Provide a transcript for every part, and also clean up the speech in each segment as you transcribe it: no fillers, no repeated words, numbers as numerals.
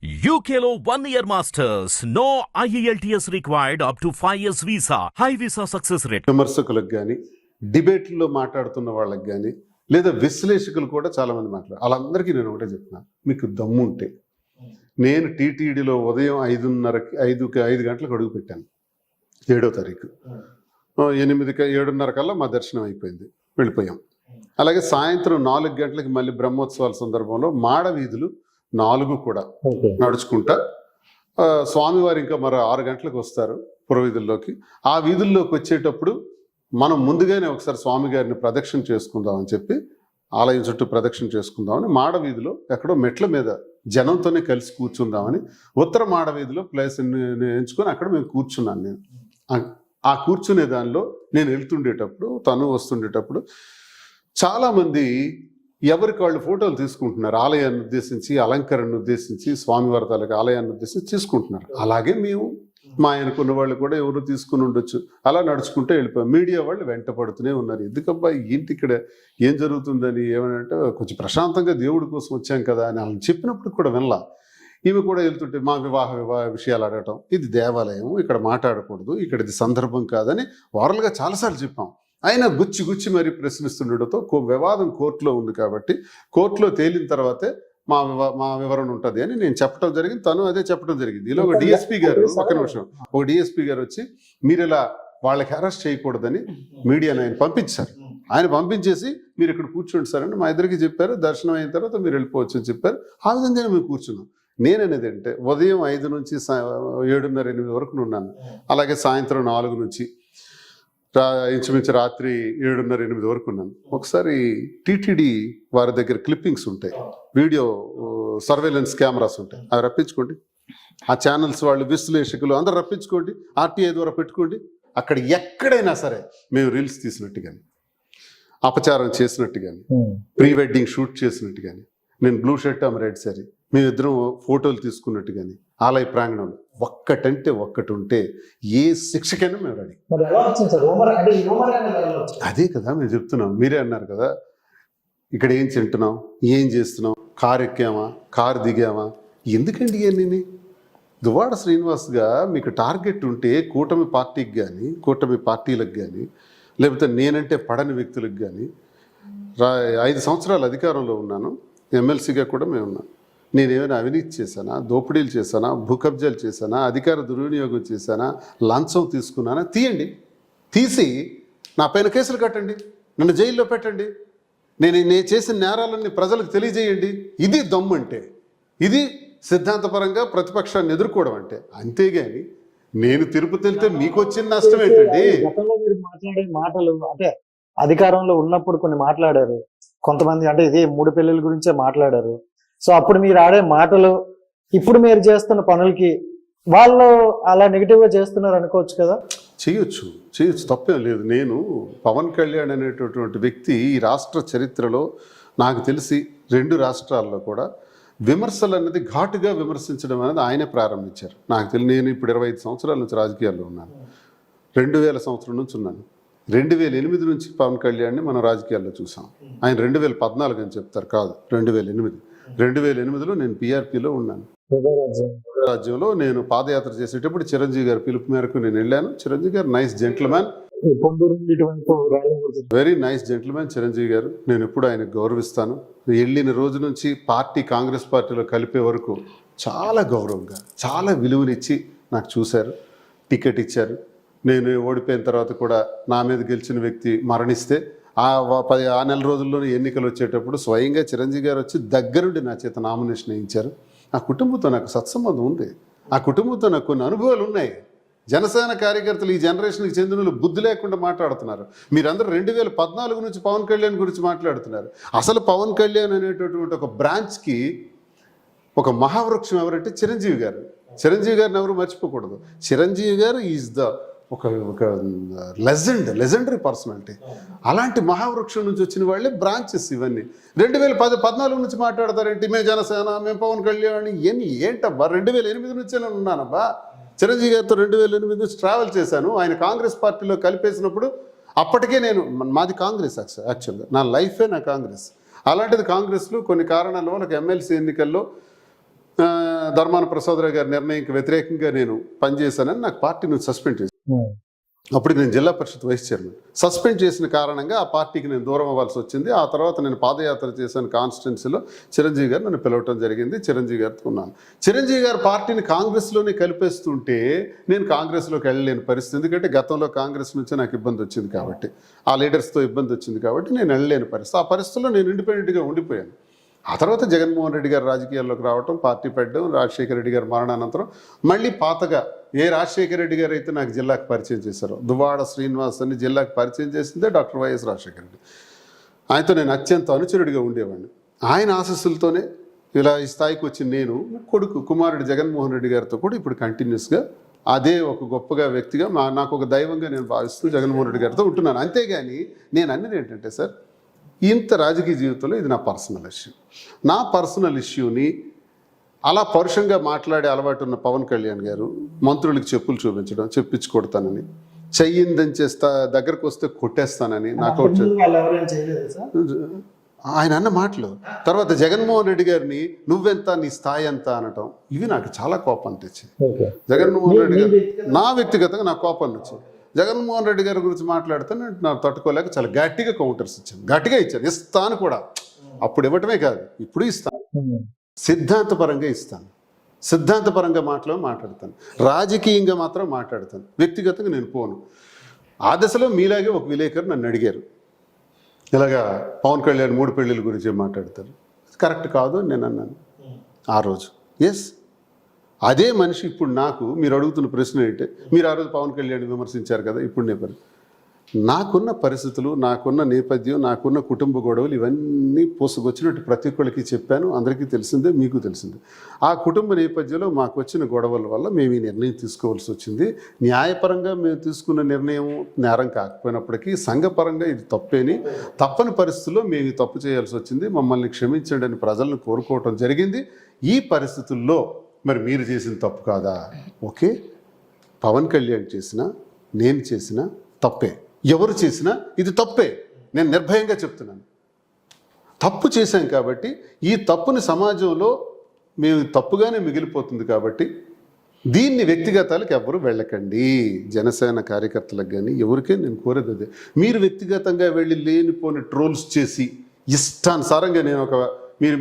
UKLO 1 year masters. No IELTS required up to 5 years visa. High visa success rate. విమర్శకులకు కానీ డిబేట్లో మాట్లాడుతున్న వాళ్ళకి కానీ లేదా విశ్లేషకులు కూడా చాలామంది మాట్లాడారు. వాళ్ళందరికీ నేను ఒకటే చెప్తున్నా, మీకు దమ్ము ఉంటే నేను టీటీడీలో ఉదయం 5 గంటలకు అడుగు పెట్టాను 7వ తారీఖు. 7:30 కల్లా మా దర్శనం అయిపోయింది, వెళ్ళిపోయాం. అలాగే సాయంత్రం 4 గంటలకి మళ్ళీ బ్రహ్మోత్సవాల సందర్భంలో మాడ వీధులు 4 కూడా నడుచుకుంటా స్వామివారు ఇంకా మరో 6 గంటలకు వస్తారు పురవీధుల్లోకి. ఆ వీధుల్లోకి వచ్చేటప్పుడు మనం ముందుగానే ఒకసారి స్వామి గారిని ప్రదక్షిణ చేసుకుందామని చెప్పి ఆలయం చుట్టూ ప్రదక్షిణ చేసుకుందామని మాడ వీధిలో ఎక్కడో మెట్ల మీద జనంతోనే కలిసి కూర్చుందామని ఉత్తర మాడ వీధిలో ప్లేస్ ఎంచుకొని అక్కడ మేము కూర్చున్నాను. నేను ఆ కూర్చునే దానిలో నేను వెళ్తుండేటప్పుడు తను వస్తుండేటప్పుడు చాలామంది ఎవరికి వాళ్ళు ఫోటోలు తీసుకుంటున్నారు. ఆలయాన్ని ఉద్దేశించి, అలంకరణను ఉద్దేశించి, స్వామివారి తాలూకు ఆలయాన్ని ఉద్దేశించి తీసుకుంటున్నారు. అలాగే మేము మా అనుకున్న వాళ్ళు కూడా ఎవరు తీసుకుని ఉండొచ్చు. అలా నడుచుకుంటే వెళ్ళిపోయాం. మీడియా వాళ్ళు వెంట పడుతూనే ఉన్నారు. ఎందుకబ్బా ఏంటి ఇక్కడ ఏం జరుగుతుందని, ఏమనంటే కొంచెం ప్రశాంతంగా దేవుడి కోసం వచ్చాం కదా అని వాళ్ళని చెప్పినప్పుడు కూడా వినలా. ఈమె కూడా వెళ్తుంటే మా వివాహ విషయాలు అడగటం, ఇది దేవాలయం, ఇక్కడ మాట్లాడకూడదు, ఇక్కడ ఇది సందర్భం కాదని వారలుగా చాలాసార్లు చెప్పాం. ఆయన గుచ్చి మరీ ప్రశ్నిస్తుండటంతో వివాదం కోర్టులో ఉంది కాబట్టి కోర్టులో తేలిన తర్వాతే మా వివరణ ఉంటుంది అని నేను చెప్పడం జరిగింది. తను అదే చెప్పడం జరిగింది. ఇలా ఒక డిఎస్పీ గారు, ఒక నిమిషం, ఒక డిఎస్పీ గారు వచ్చి మీరు ఇలా వాళ్ళకి అరెస్ట్ చేయకూడదని మీడియాని ఆయన పంపించారు. ఆయన పంపించేసి మీరు ఇక్కడ కూర్చోండి సార్ అని మా ఇద్దరికి చెప్పారు. దర్శనం అయిన తర్వాత మీరు వెళ్ళిపోవచ్చు అని చెప్పారు. ఆ విధంగానే మేము కూర్చున్నాం. నేననేది అంటే ఉదయం 5 నుంచి 7:30, 8 వరకు ఉన్నాను. అలాగే సాయంత్రం 4 నుంచి ఇంచుమించు రాత్రి 7:30, 8 వరకు ఉన్నాను. ఒకసారి టీటీడీ వారి దగ్గర క్లిప్పింగ్స్ ఉంటాయి, వీడియో సర్వేలెన్స్ కెమెరాస్ ఉంటాయి, అవి రప్పించుకోండి. ఆ ఛానల్స్ వాళ్ళు, విశ్లేషకులు అందరూ రప్పించుకోండి, ఆర్టీఐ ద్వారా పెట్టుకోండి. అక్కడ ఎక్కడైనా సరే మేము రీల్స్ తీసినట్టు కానీ, అపచారం చేసినట్టు కానీ, ప్రీ వెడ్డింగ్ షూట్ చేసినట్టు కానీ, నేను బ్లూ షర్ట్ ఆమె రెడ్ సారీ, మేమిద్దరం ఫోటోలు తీసుకున్నట్టు కానీ, ఆలయ ప్రాంగణంలో ఒక్కటంటే ఒక్కటి ఉంటే ఏ శిక్షకైనా మేము రెడీ. అదే కదా మేము చెప్తున్నాం. మీరే అన్నారు కదా, ఇక్కడ ఏం తింటున్నాం, ఏం చేస్తున్నాం, కారు ఎక్కామా, కారు దిగామా, ఎందుకండి ఇవన్నీ? దువ్వాడ శ్రీనివాస్గా మీకు టార్గెట్ ఉంటే కూటమి పార్టీకి కానీ, కూటమి పార్టీలకు కానీ, లేకపోతే నేనంటే పడని వ్యక్తులకు కానీ, 5 సంవత్సరాలు అధికారంలో ఉన్నాను, ఎమ్మెల్సీగా కూడా మేము ఉన్నాం. నేనేమైనా అవినీతి చేశానా, దోపిడీలు చేశానా, భూకబ్జాలు చేశానా, అధికార దుర్వినియోగం చేశానా, లంచం తీసుకున్నానా? తీయండి, తీసి నా పైన కేసులు కట్టండి, నన్ను జైల్లో పెట్టండి, నేను చేసిన నేరాలన్నీ ప్రజలకు తెలియజేయండి. ఇది దమ్ము అంటే, ఇది సిద్ధాంతపరంగా ప్రతిపక్షాన్ని ఎదుర్కోవడం అంటే. అంతేగాని నేను తిరుపతి వెళ్తే మీకు వచ్చిన నష్టం ఏంటండి? మీరు మాట్లాడే మాటలు అంటే అధికారంలో ఉన్నప్పుడు కొన్ని మాట్లాడారు కొంతమంది, అంటే ఇది 3 పెళ్లిల గురించే మాట్లాడారు. సో అప్పుడు మీరు ఆడే మాటలు ఇప్పుడు మీరు చేస్తున్న పనులకి వాళ్ళు అలా నెగిటివ్ గా చేస్తున్నారు అనుకోవచ్చు కదా? చేయొచ్చు, తప్పేం లేదు. నేను పవన్ కళ్యాణ్ అనేటటువంటి వ్యక్తి ఈ రాష్ట్ర చరిత్రలో నాకు తెలిసి 2 రాష్ట్రాల్లో కూడా విమర్శలు అనేది ఘాటుగా విమర్శించడం అనేది ఆయనే ప్రారంభించారు. నాకు తెలిసి నేను ఇప్పుడు 25 సంవత్సరాల నుంచి రాజకీయాల్లో ఉన్నాను. 2000 సంవత్సరం నుంచి ఉన్నాను. 2008 నుంచి పవన్ కళ్యాణ్ని మనం రాజకీయాల్లో చూసాం. ఆయన 2014 అని చెప్తారు, కాదు 2008. 2008లో నేను పిఆర్పిలో ఉన్నాను. రాజ్యంలో నేను పాదయాత్ర చేసేటప్పుడు చిరంజీవి గారి పిలుపు మేరకు నేను వెళ్ళాను. చిరంజీవి గారు నైస్ జెంట్ల్మ్యాన్, వెరీ నైస్ జెంట్ల్మ్యాన్ చిరంజీవి గారు. నేను ఎప్పుడు ఆయనకు గౌరవిస్తాను. వెళ్ళిన రోజు నుంచి పార్టీ కాంగ్రెస్ పార్టీలో కలిపే వరకు చాలా గౌరవంగా, చాలా విలువనిచ్చి నాకు చూశారు, టికెట్ ఇచ్చారు. నేను ఓడిపోయిన తర్వాత కూడా నా మీద గెలిచిన వ్యక్తి మరణిస్తే ఆ నెల రోజుల్లోనే ఎన్నికలు వచ్చేటప్పుడు స్వయంగా చిరంజీవి గారు వచ్చి దగ్గరుండి నా చేత నామినేషన్ వేయించారు. ఆ కుటుంబంతో నాకు సత్సంబంధం ఉంది. ఆ కుటుంబంతో నాకు కొన్ని అనుభవాలు ఉన్నాయి. జనసేన కార్యకర్తలు ఈ జనరేషన్కి చెందిన బుద్ధి లేకుండా మాట్లాడుతున్నారు. మీరందరూ 2014 నుంచి పవన్ కళ్యాణ్ గురించి మాట్లాడుతున్నారు. అసలు పవన్ కళ్యాణ్ అనేటటువంటి ఒక బ్రాంచ్కి ఒక మహావృక్షం ఎవరంటే చిరంజీవి గారు. చిరంజీవి గారిని ఎవరు మర్చిపోకూడదు. చిరంజీవి గారు ఈజ్ ద ఒక లెజెండరీ పర్సనాలిటీ. అలాంటి మహావృక్షం నుంచి వచ్చిన వాళ్ళే బ్రాంచెస్ ఇవన్నీ. 2014 నుంచి మాట్లాడతారేంటి, మేము జనసేన, మేము పవన్ కళ్యాణ్, ఇవన్నీ ఏంటబ్బా? 2008 నుంచే నేను ఉన్నానబ్బా. చిరంజీవి గారితో 2008 నుంచి ట్రావెల్ చేశాను. ఆయన కాంగ్రెస్ పార్టీలో కలిపేసినప్పుడు అప్పటికే మాది కాంగ్రెస్, యాక్చువల్గా నా లైఫే నా కాంగ్రెస్. అలాంటిది కాంగ్రెస్లో కొన్ని కారణాల వల్ల ఎమ్మెల్సీ ఎన్నికల్లో ధర్మాన ప్రసాదరావు గారి నిర్ణయంకి వ్యతిరేకంగా నేను పనిచేశానని నాకు పార్టీ నుంచి సస్పెండ్ చేశాను. అప్పుడు నేను జిల్లా పరిషత్ వైస్ చైర్మన్. సస్పెండ్ చేసిన కారణంగా ఆ పార్టీకి నేను దూరం అవ్వాల్సి వచ్చింది. ఆ తర్వాత నేను పాదయాత్ర చేశాను కాన్స్టిట్యున్సీలో. చిరంజీవి గారు నన్ను పిలవటం జరిగింది. చిరంజీవి గారితో ఉన్నాను. చిరంజీవి గారు పార్టీని కాంగ్రెస్లోనే కలిపేస్తుంటే నేను కాంగ్రెస్లోకి వెళ్ళలేని పరిస్థితి. ఎందుకంటే గతంలో కాంగ్రెస్ నుంచి నాకు ఇబ్బంది వచ్చింది కాబట్టి, ఆ లీడర్స్తో ఇబ్బంది వచ్చింది కాబట్టి నేను వెళ్ళలేని పరిస్థితి. ఆ పరిస్థితుల్లో నేను ఇండిపెండెంట్గా ఉండిపోయాను. ఆ తర్వాత జగన్మోహన్ రెడ్డి గారు రాజకీయాల్లోకి రావటం, పార్టీ పెట్టడం, రాజశేఖర రెడ్డి గారు మరణానంతరం మళ్ళీ పాతగా ఏ రాజశేఖర రెడ్డి గారు అయితే నాకు జిల్లాకు పరిచయం చేశారో, దువ్వాడ శ్రీనివాస్ అని జిల్లాకు పరిచయం చేసిందే డాక్టర్ వైఎస్ రాజశేఖర రెడ్డి. ఆయనతో నేను అత్యంత అనుచరుడిగా ఉండేవాడిని. ఆయన ఆశస్సులతోనే ఇలా ఈ స్థాయికి వచ్చిన నేను కొడుకు కుమారుడు జగన్మోహన్ రెడ్డి గారితో కూడా ఇప్పుడు కంటిన్యూస్గా అదే ఒక గొప్పగా వ్యక్తిగా నాకు ఒక దైవంగా నేను భావిస్తూ జగన్మోహన్ రెడ్డి గారితో ఉంటున్నాను. అంతేగాని నేను అన్నది ఏంటంటే సార్, ఇంత రాజకీయ జీవితంలో ఇది నా పర్సనల్ ఇష్యూ. నా పర్సనల్ ఇష్యూని అలా పరుషంగా మాట్లాడే అలవాటు ఉన్న పవన్ కళ్యాణ్ గారు మంత్రులకు చెప్పులు చూపించడం, చెప్పించి కొడతానని, చెయ్యిందని చేస్తా, దగ్గరకు వస్తే కొట్టేస్తానని నాకౌట్ ఆయన అన్న మాటలు. తర్వాత జగన్మోహన్ రెడ్డి గారిని నువ్వెంత, నీ స్థాయి ఎంత అనటం, ఇవి నాకు చాలా కోపాన్ని తెచ్చింది. జగన్మోహన్ రెడ్డి గారు నా వ్యక్తిగతంగా నాకు కోపాన్ని వచ్చింది. జగన్మోహన్ రెడ్డి గారి గురించి మాట్లాడితే నాకు తట్టుకోలేక చాలా గట్టిగా కౌంటర్స్ ఇచ్చాను. గట్టిగా ఇచ్చాను, ఇస్తాను కూడా. అప్పుడు ఇవ్వటమే కాదు, ఇప్పుడు ఇస్తాను. సిద్ధాంతపరంగా ఇస్తాను. సిద్ధాంతపరంగా మాట్లాడతాను. రాజకీయంగా మాత్రం మాట్లాడతాను. వ్యక్తిగతంగా నేను పోను. ఆ దశలో మీలాగే ఒక విలేకరు నన్ను అడిగారు, ఇలాగా పవన్ కళ్యాణ్ 3 పెళ్ళిళ్ళ గురించి మాట్లాడతారు, కరెక్ట్ కాదు అని నేను అన్నాను ఆ రోజు. ఎస్, అదే మనిషి ఇప్పుడు నాకు మీరు అడుగుతున్న ప్రశ్న ఏంటంటే, మీరు ఆ రోజు పవన్ కళ్యాణ్ విమర్శించారు కదా, ఇప్పుడు నేను నాకున్న పరిస్థితులు, నాకున్న నేపథ్యం, నాకున్న కుటుంబ గొడవలు ఇవన్నీ పోసుకొచ్చినట్టు ప్రతి ఒక్కరికి చెప్పాను. అందరికీ తెలిసిందే, మీకు తెలిసిందే. ఆ కుటుంబ నేపథ్యంలో మాకు వచ్చిన గొడవల వల్ల మేము ఈ నిర్ణయం తీసుకోవాల్సి వచ్చింది. న్యాయపరంగా మేము తీసుకున్న నిర్ణయం నేరం కాకపోయినప్పటికీ సంఘపరంగా ఇది తప్పని పరిస్థితుల్లో మేము ఈ తప్పు చేయాల్సి వచ్చింది. మమ్మల్ని క్షమించండి అని ప్రజలను కోరుకోవటం జరిగింది. ఈ పరిస్థితుల్లో మరి మీరు చేసిన తప్పు కాదా? ఓకే, పవన్ కళ్యాణ్ చేసినా నేను చేసినా తప్పే, ఎవరు చేసినా ఇది తప్పే. నేను నిర్భయంగా చెప్తున్నాను. తప్పు చేశాం కాబట్టి ఈ తప్పుని సమాజంలో మేము తప్పుగానే మిగిలిపోతుంది కాబట్టి దీన్ని వ్యక్తిగతాలకు ఎవరు వెళ్ళకండి. జనసేన కార్యకర్తలకు కానీ ఎవరికే నేను కోరేది అదే. మీరు వ్యక్తిగతంగా వెళ్ళి లేనిపోని ట్రోల్స్ చేసి ఇష్టానుసారంగా నేను మీరు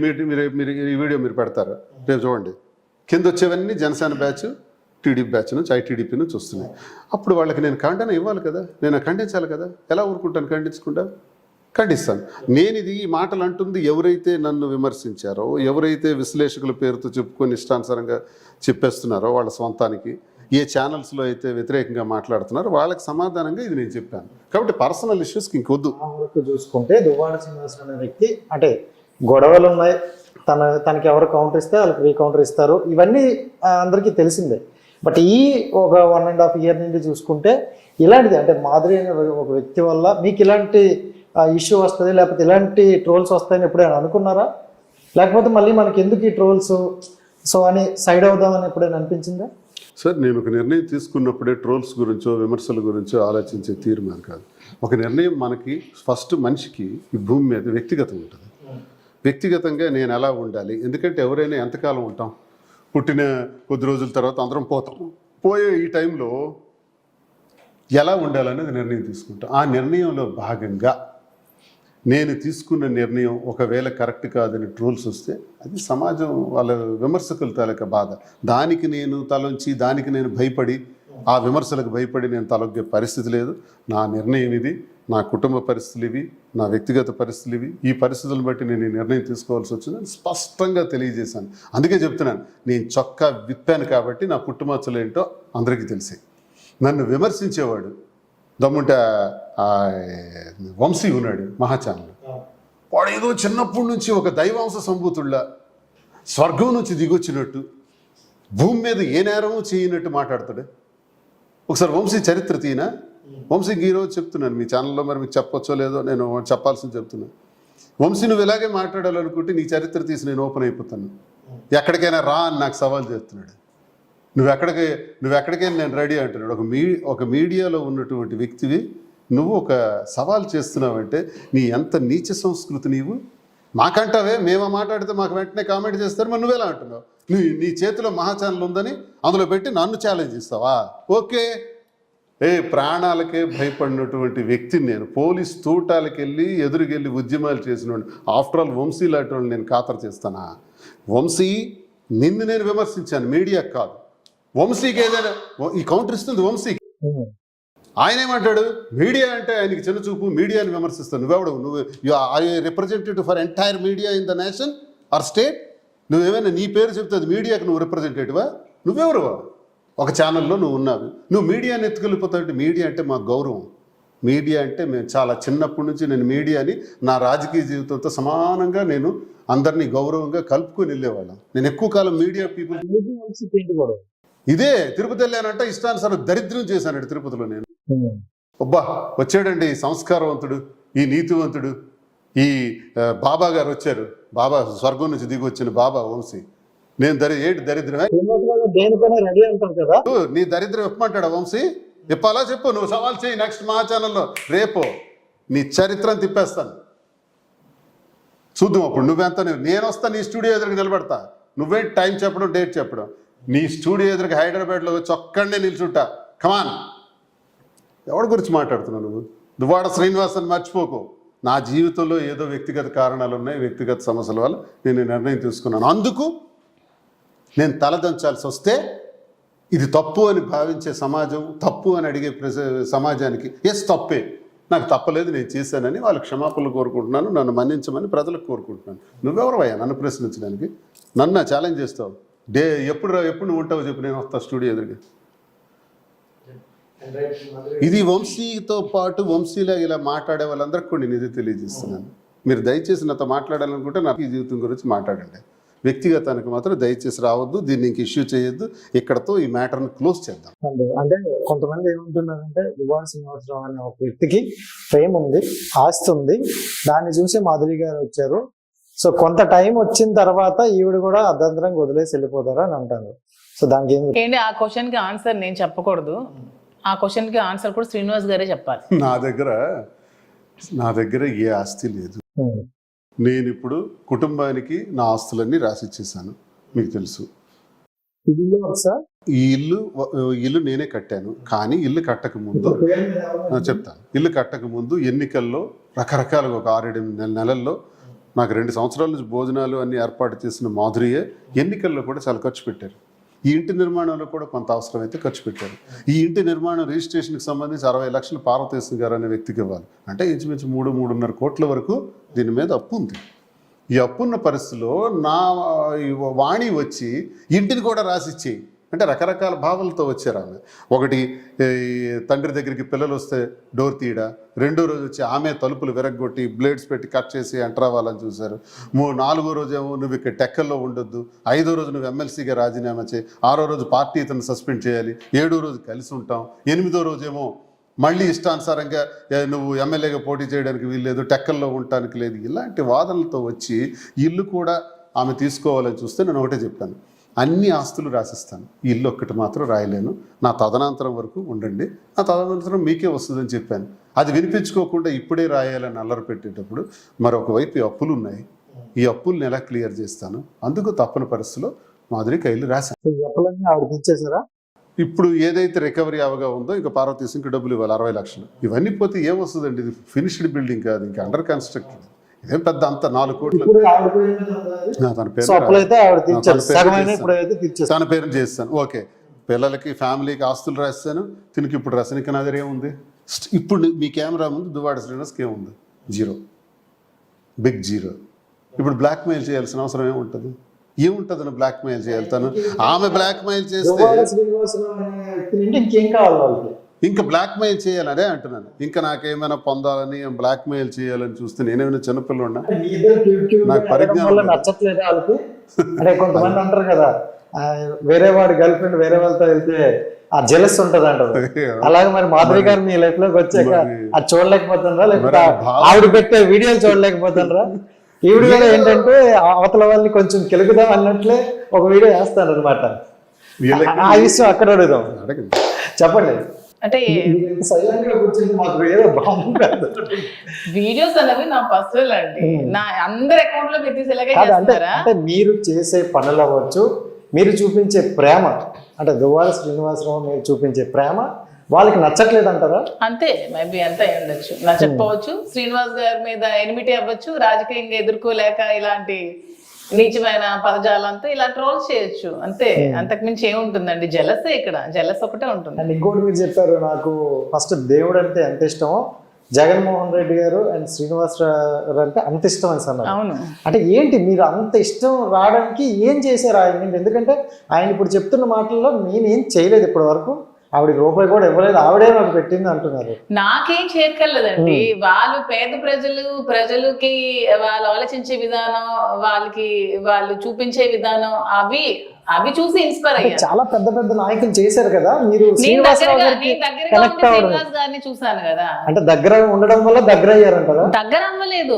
ఈ వీడియో మీరు పెడతారా రేపు చూడండి, కింద వచ్చేవన్నీ జనసేన బ్యాచ్, టీడీపీ బ్యాచ్ నుంచి ఐటీడీపీ నుంచి వస్తున్నాయి. అప్పుడు వాళ్ళకి నేను ఖండన ఇవ్వాలి కదా, నేను ఖండించాలి కదా. ఎలా ఊరుకుంటాను? ఖండించకుండా ఖండిస్తాను. నేను ఈ మాటలు అంటుంది ఎవరైతే నన్ను విమర్శించారో, ఎవరైతే విశ్లేషకుల పేరుతో చెప్పుకొని ఇష్టానుసారంగా చెప్పేస్తున్నారో వాళ్ళ సొంతానికి, ఏ ఛానల్స్లో అయితే వ్యతిరేకంగా మాట్లాడుతున్నారో వాళ్ళకి సమాధానంగా ఇది నేను చెప్పాను. కాబట్టి పర్సనల్ ఇష్యూస్కి ఇంకొద్దు. చూసుకుంటే దువ్వాడ శ్రీనివాస్ అనే వ్యక్తి అంటే గొడవలు ఉన్నాయి, తనకి ఎవరు కౌంటర్ ఇస్తే వాళ్ళకి రీకౌంటర్ ఇస్తారు, ఇవన్నీ అందరికీ తెలిసిందే. బట్ ఈ ఒక 1.5 year నుండి చూసుకుంటే ఇలాంటిది అంటే మాధురి అనే ఒక వ్యక్తి వల్ల మీకు ఇలాంటి ఇష్యూ వస్తుంది, లేకపోతే ఇలాంటి ట్రోల్స్ వస్తాయని ఎప్పుడైనా అనుకున్నారా? లేకపోతే మళ్ళీ మనకి ఎందుకు ఈ ట్రోల్స్ సో అని సైడ్ అవుదామని ఎప్పుడైనా అనిపించిందా? సార్, నేను ఒక నిర్ణయం తీసుకున్నప్పుడే ట్రోల్స్ గురించో విమర్శల గురించో ఆలోచించే తీర్మానం కాదు. ఒక నిర్ణయం మనకి ఫస్ట్ మనిషికి ఈ భూమి మీద వ్యక్తిగతం ఉంటుంది. వ్యక్తిగతంగా నేను ఎలా ఉండాలి, ఎందుకంటే ఎవరైనా ఎంతకాలం ఉంటాం, పుట్టిన కొద్ది రోజుల తర్వాత అందరం పోతాం. పోయే ఈ టైంలో ఎలా ఉండాలనేది నిర్ణయం తీసుకుంటాం. ఆ నిర్ణయంలో భాగంగా నేను తీసుకున్న నిర్ణయం ఒకవేళ కరెక్ట్ కాదని ట్రోల్స్ వస్తే అది సమాజం వాళ్ళ విమర్శకుల తాలూకా బాధ. దానికి నేను తలొంచి, దానికి నేను భయపడి, ఆ విమర్శలకు భయపడి నేను తలొగ్గే పరిస్థితి లేదు. నా నిర్ణయం ఇది, నా కుటుంబ పరిస్థితులు ఇవి, నా వ్యక్తిగత పరిస్థితులు ఇవి, ఈ పరిస్థితులను బట్టి నేను ఈ నిర్ణయం తీసుకోవాల్సి వచ్చిందని స్పష్టంగా తెలియజేశాను. అందుకే చెప్తున్నాను, నేను చొక్కా విప్పాను కాబట్టి నా పుట్టుమచ్చలు ఏంటో అందరికీ తెలిసాయి. నన్ను విమర్శించేవాడు దమ్ముంటే వంశీ ఉన్నాడు మహాచానులు, వాడు ఏదో చిన్నప్పటి నుంచి ఒక దైవాంశ సంభూతుళ్ళ స్వర్గం నుంచి దిగొచ్చినట్టు, భూమి మీద ఏ నేరమూ చేయనట్టు మాట్లాడతాడు. ఒకసారి వంశీ చరిత్ర తీనా, వంశీకి ఈరోజు చెప్తున్నాను మీ ఛానల్లో, మరి మీకు చెప్పొచ్చో లేదో నేను చెప్పాల్సింది చెప్తున్నాను. వంశీ నువ్వు ఇలాగే మాట్లాడాలనుకుంటే నీ చరిత్ర తీసి నేను ఓపెన్ అయిపోతాను, ఎక్కడికైనా రా అని నాకు సవాల్ చేస్తున్నాడు. నువ్వెక్కడికైనా నేను రెడీ అంటున్నాడు. ఒక మీడియాలో ఉన్నటువంటి వ్యక్తివి నువ్వు ఒక సవాల్ చేస్తున్నావంటే నీ ఎంత నీచ సంస్కృతి, మాకంటావే మేము మాట్లాడితే మాకు వెంటనే కామెంట్ చేస్తారు, మరి నువ్వెలా అంటున్నావు? నీ చేతిలో మహా ఛానల్ ఉందని అందులో పెట్టి నన్ను ఛాలెంజ్ ఇస్తావా? ఓకే, ప్రాణాలకే భయపడినటువంటి వ్యక్తిని నేను. పోలీస్ తూటాలకు వెళ్ళి ఎదురుకెళ్ళి ఉద్యమాలు చేసిన ఆఫ్టర్ ఆల్ వంశీ లాంటి వాళ్ళు నేను ఖాతరు చేస్తానా? వంశీ నిన్ను నేను విమర్శించాను, మీడియాకి కాదు. వంశీకి ఏదైనా ఈ కౌంటర్ ఇస్తుంది వంశీకి. ఆయన ఏమంటాడు, మీడియా అంటే ఆయనకి చిన్న చూపు, మీడియాని విమర్శిస్తాను. నువ్వెవడు? నువ్వు representative for entire media in the nation or state? నువ్వేమైనా నీ పేరు చెప్తే అది మీడియాకి నువ్వు రిప్రజెంటేటివా? నువ్వెవరువా? ఒక ఛానల్లో నువ్వు ఉన్నావు, నువ్వు మీడియాని ఎత్తుకెళ్ళిపోతావు. మీడియా అంటే మాకు గౌరవం. మీడియా అంటే మేము చాలా చిన్నప్పటి నుంచి నేను మీడియాని నా రాజకీయ జీవితంతో సమానంగా నేను అందరినీ గౌరవంగా కలుపుకొని వెళ్ళేవాళ్ళం. నేను ఎక్కువ కాలం మీడియా పీపుల్. ఇదే తిరుపతి వెళ్ళానంటే ఇష్టానుసారం దరిద్రం చేశానండి తిరుపతిలో నేను. అబ్బా వచ్చాడండి సంస్కారవంతుడు, ఈ నీతివంతుడు, ఈ బాబా గారు వచ్చారు. బాబా స్వర్గం నుంచి దిగి వచ్చిన బాబా వంశీ. నేను ఏంటి దరిద్రమే? నీ దరిద్రం ఇప్పమంటాడా వంశీ? ఇప్పాలా చెప్పు, నువ్వు సవాల్ చేయి నెక్స్ట్ మా ఛానల్లో. రేపు నీ చరిత్రను తిప్పేస్తాను, చూద్దాం. అప్పుడు నువ్వెంత, నేను వస్తా నీ స్టూడియో ఎదురుగా నిలబడతా. నువ్వేంటి టైం చెప్పడం, డేట్ చెప్పడం. నీ స్టూడియో ఎదురుగా హైదరాబాద్లో వచ్చి ఒక్కడే నిల్చుంటా. కమాన్, ఎవరి గురించి మాట్లాడుతున్నావు నువ్వు? దువ్వాడ శ్రీనివాస్ అని మర్చిపోకు. నా జీవితంలో ఏదో వ్యక్తిగత కారణాలు ఉన్నాయి, వ్యక్తిగత సమస్యల వల్ల నేను నిర్ణయం తీసుకున్నాను. అందుకు నేను తలదంచాల్సి వస్తే ఇది తప్పు అని భావించే సమాజం, తప్పు అని అడిగే సమాజానికి తప్పే, నాకు తప్పలేదు, నేను చేశానని వాళ్ళు క్షమాపణలు కోరుకుంటున్నాను, నన్ను మన్నించమని ప్రజలకు కోరుకుంటున్నాను. నువ్వెవరవయ్యా నన్ను ప్రశ్నించడానికి? నన్ను ఛాలెంజ్ చేస్తావు? ఎప్పుడు నువ్వు ఉంటావో చెప్పు, నేను వస్తా స్టూడియో ఎదురుగా. ఇది వంశీతో పాటు వంశీలాగా ఇలా మాట్లాడే వాళ్ళందరికీ కూడా నేను ఇది తెలియజేస్తున్నాను. మీరు దయచేసి నాతో మాట్లాడాలనుకుంటే నాకు ఈ జీవితం గురించి మాట్లాడండి. వ్యక్తిగతానికి మాత్రం దయచేసి రావద్దు, దీన్ని ఇంక ఇష్యూ చేయొద్దు. ఇక్కడతో ఈ మ్యాటర్ని క్లోజ్ చేద్దాం. అంటే కొంతమంది ఏమంటున్నారంటే దువ్వాడ శ్రీనివాసరావు అనే ఒక వ్యక్తికి ఫేమ్ ఉంది, ఆస్తి ఉంది, దాన్ని చూసి మాధురి గారు వచ్చారు. సో కొంత టైం వచ్చిన తర్వాత ఈవిడ కూడా అర్ధంతరంగా వదిలేసి వెళ్ళిపోతారా అని అంటారు. సో దానికి ఏంటి ఆ క్వశ్చన్ కి ఆన్సర్ నేను చెప్పకూడదు, ఆ క్వశ్చన్ కి ఆన్సర్ కూడా శ్రీనివాస్ గారే చెప్పాలి. నా దగ్గర ఏ ఆస్తి లేదు. నేను ఇప్పుడు కుటుంబానికి నా ఆస్తులన్నీ రాసిచ్చేసాను, మీకు తెలుసు. ఈ ఇల్లు నేనే కట్టాను. కానీ ఇల్లు కట్టక ముందు చెప్తాను. ఇల్లు కట్టక ముందు ఎన్నికల్లో రకరకాలుగా ఒక 6-7 నెలల్లో నాకు 2 సంవత్సరాల నుంచి భోజనాలు అన్ని ఏర్పాటు చేసిన మాధురియే ఎన్నికల్లో కూడా చాలా ఖర్చు పెట్టారు. ఈ ఇంటి నిర్మాణంలో కూడా కొంత అవసరమైతే ఖర్చు పెట్టారు. ఈ ఇంటి నిర్మాణం రిజిస్ట్రేషన్కి సంబంధించి 60 లక్షలు పార్వతీశ్వర గారు అనే వ్యక్తికి ఇవ్వాలి. అంటే ఇంచుమించు 3-3.5 కోట్ల వరకు దీని మీద అప్పు ఉంది. ఈ అప్పున్న పరిస్థితిలో నా వాణి వచ్చి ఇంటిని కూడా రాసిచ్చేయి అంటే రకరకాల భావాలతో వచ్చారు ఆమె. ఒకటి తండ్రి దగ్గరికి పిల్లలు వస్తే డోర్ తీయడా, రెండో రోజు వచ్చి ఆమె తలుపులు విరగ్గొట్టి బ్లేడ్స్ పెట్టి కట్ చేసి ఎంటర్ అవ్వాలని చూశారు. 4వ రోజేమో నువ్వు ఇక్కడ టెక్కల్లో ఉండొద్దు, 5వ రోజు నువ్వు ఎమ్మెల్సీగా రాజీనామా చేయి, 6వ రోజు పార్టీ ఇతను సస్పెండ్ చేయాలి, 7వ రోజు కలిసి ఉంటాం, 8వ రోజేమో మళ్ళీ ఇష్టానుసారంగా నువ్వు ఎమ్మెల్యేగా పోటీ చేయడానికి వీల్లేదు, టెక్కల్లో ఉండటానికి లేదు. ఇలాంటి వాదనలతో వచ్చి ఇల్లు కూడా ఆమె తీసుకోవాలని చూస్తే నేను ఒకటే చెప్పాను, అన్ని ఆస్తులు రాసిస్తాను, ఈ ఇల్లు ఒక్కటి మాత్రం రాయలేను, నా తదనంతరం వరకు ఉండండి, నా తదనంతరం మీకే వస్తుందని చెప్పాను. అది వినిపించుకోకుండా ఇప్పుడే రాయాలని అల్లరి పెట్టేటప్పుడు మరొక వైపు అప్పులు ఉన్నాయి, ఈ అప్పుల్ని ఎలా క్లియర్ చేస్తాను, అందుకు తప్పని పరిస్థితిలో మాధురికి ఇల్లు రాశాను. ఇప్పుడు ఏదైతే రికవరీ అవగా ఉందో ఇంకా పార్వతీశంకి డబ్బులు ఇవ్వాలి 60 లక్షలు. ఇవన్నీ పోతే ఏమొస్తుందండి? ఇది ఫినిష్డ్ బిల్డింగ్ కాదు, ఇంకా అండర్ కన్స్ట్రక్టెడ్. ఇదేం పెద్ద అంత 4 కోట్లు తన పేరు చేస్తాను. ఓకే, పిల్లలకి ఫ్యామిలీకి ఆస్తులు రాస్తాను, తినికి ఇప్పుడు రాస్తాను. ఇంకా నా దగ్గర ఏముంది? ఇప్పుడు మీ కెమెరా ముందు దువ్వాడ శ్రీనివాస్కి ఏముంది? 0, బిగ్ 0. ఇప్పుడు బ్లాక్ మెయిల్ చేయాల్సిన అవసరం ఏముంటుంది? ఏముంటుందని బ్లాక్ మెయిల్ చేయాలి? తను ఆమె బ్లాక్ మెయిల్ చేస్తే ఇంకా బ్లాక్ మెయిల్ చేయాలనే అంటున్నాను. ఇంకా నాకేమైనా పొందాలని బ్లాక్ మెయిల్ చేయాలని చూస్తే నేనేమైనా చిన్నపిల్లన్నా? నాకు పరిజ్ఞానం నచ్చట్లేదు వాళ్ళకి. అంటే కొంతమంది అంటారు కదా, వేరే వాడి గర్ల్ ఫ్రెండ్ వేరే వాళ్ళతో వెళ్తే ఆ జెలస్ ఉంటది అంటారు. అలాగే మరి మాధురి గారు మీ లైఫ్ లోకి వచ్చాక అది చూడలేకపోతుండ్రా, లేకపోతే ఆవిడ పెట్టే వీడియోలు చూడలేకపోతుండ్రా? ఈవిడ కూడా ఏంటంటే అవతల వాళ్ళని కొంచెం కెలుగుదాం అన్నట్లే ఒక వీడియో వేస్తాను అనమాట. ఆ విషయం అక్కడ అడుగుదాం, చెప్పండి. అంటే సైలెంట్ గా కూర్చుంది మాకు ఏదో బాగుంది. వీడియోస్ అనేవి నా పర్సనల్ అండి, నా అందరి అకౌంట్ లో పెట్టేసేలాగే కాదు అంటే చేస్తారా? అంటే మీరు చేసే పనులు అవ్వచ్చు, మీరు చూపించే ప్రేమ, అంటే దువ్వాడ శ్రీనివాసరావు మీరు చూపించే ప్రేమ వాళ్ళకి నచ్చట్లేదు అంటారా? అంతే, మేబీ అంతే అయి ఉండొచ్చు, నచ్చకపోవచ్చు. శ్రీనివాస్ గారి మీద ఎనిమిటీ అవ్వచ్చు, రాజకీయంగా ఎదుర్కోలేక ఇలాంటి నీచమైన పదజాలంతో ఇలా ట్రోల్ చేయొచ్చు అంతే, అంతకుమించి ఏముంటుందండి? జలసే, ఇక్కడ జలస్ ఒకటే ఉంటుంది. అండ్ ఇంకోటి మీరు చెప్పారు, నాకు ఫస్ట్ దేవుడు అంటే ఎంత ఇష్టమో జగన్మోహన్ రెడ్డి గారు అండ్ శ్రీనివాస్ గారు అంటే అంత ఇష్టం అని అన్నారు. అవును, అంటే ఏంటి మీరు అంత ఇష్టం రావడానికి ఏం చేశారు ఆయన? ఎందుకంటే ఆయన ఇప్పుడు చెప్తున్న మాటల్లో నేనేం చేయలేదు ఇప్పటి వరకు, ఆవిడకి రూపాయి కూడా ఇవ్వలేదు, ఆవిడే నాకు పెట్టింది అంటున్నారు. నాకేం చేరుకెళ్ళదండి. వాళ్ళు పేద ప్రజలకి వాళ్ళు ఆలోచించే విధానం, వాళ్ళు చూపించే విధానం అవి చూసి ఇన్స్పైర్ అయ్యాను. చాలా పెద్ద పెద్ద నాయకులు చేశారు కదా, మీరు నేను శ్రీనివాసరావు దగ్గరగా గారికి ఉండి కనెక్ట్ అవ్వడం శ్రీనివాస్ గారిని చూసాను కదా. అంటే దగ్గర ఉండడం వల్ల దగ్గర అయ్యారంటారా? దగ్గర అవ్వలేదు,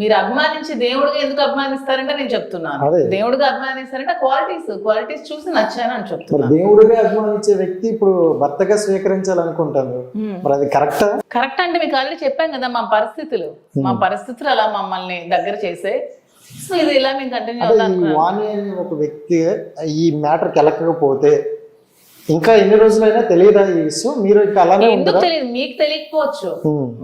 మీరు అభిమానించి దేవుడిగా ఎందుకు అభిమానిస్తారంటే నేను చెప్తున్నాను, అదే. దేవుడిగా అభిమానిస్తారంటే క్వాలిటీస్ చూసి నచ్చాను అని మరి చెప్తున్నాను. దేవుడిగా అభిమానించే వ్యక్తి ఇప్పుడు భర్తగా స్వీకరించాలనుకుంటాను, మరి అది కరెక్టా? కరెక్ట్ అంటే మీకు ఆల్రెడీ చెప్పాం కదా, మా పరిస్థితులు అలా మమ్మల్ని దగ్గర చేసే. సో ఇది ఇలా మేము కంటిన్యూ అదే ఈ అవుతాను. వాణి అనే ఒక వ్యక్తి ఈ మ్యాటర్ కెలకపోతే ఇంకా ఎన్ని రోజులైనా తెలియదా ఈ విషయం? మీరు ఇంకా అలానే ఎందుకు ఉంటారా? తెలియదు, మీకు తెలియకపోవచ్చు.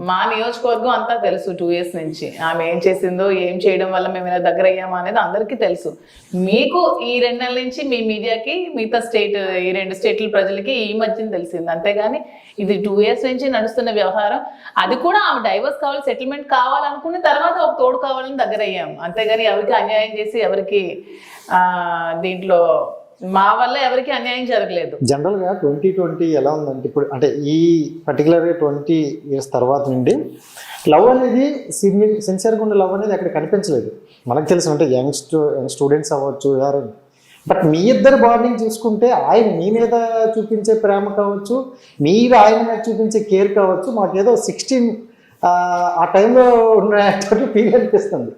మా నియోజకవర్గం అంతా తెలుసు 2 years నుంచి ఆమె ఏం చేసిందో, ఏం చేయడం వల్ల మేము ఇలా దగ్గర అయ్యామో అనేది అందరికీ తెలుసు. మీకు ఈ 2 నెలల నుంచి మీ మీడియాకి, మిగతా ఈ 2 స్టేట్ల ప్రజలకి ఈ మధ్యన తెలిసింది. అంతేగాని ఇది 2 years నుంచి నడుస్తున్న వ్యవహారం. అది కూడా ఆమె డైవర్స్ కావాలి, సెటిల్మెంట్ కావాలనుకున్న తర్వాత ఒక తోడు కావాలని దగ్గర అయ్యాము. అంతేగాని ఎవరికి అన్యాయం చేసి ఎవరికి దీంట్లో మా వల్ల ఎవరికి అన్యాయం జరగలేదు. జనరల్ గా 2020 ఎలా ఉందంటే ఇప్పుడు, అంటే ఈ పర్టికులర్ 20 years తర్వాత నుండి లవ్ అనేది సిన్సియర్గా ఉండే లవ్ అనేది అక్కడ కనిపించలేదు. మనకు తెలిసిన అంటే యంగ్ స్టూడెంట్స్ అవ్వచ్చు ఎవరైనా, బట్ మీ ఇద్దరు బాండింగ్ చూసుకుంటే ఆయన మీ మీద చూపించే ప్రేమ కావచ్చు, మీరు ఆయన మీద చూపించే కేర్ కావచ్చు, మాకేదో 16 ఆ టైంలో ఉన్నట్టు ఫీల్ అనిపిస్తుంది.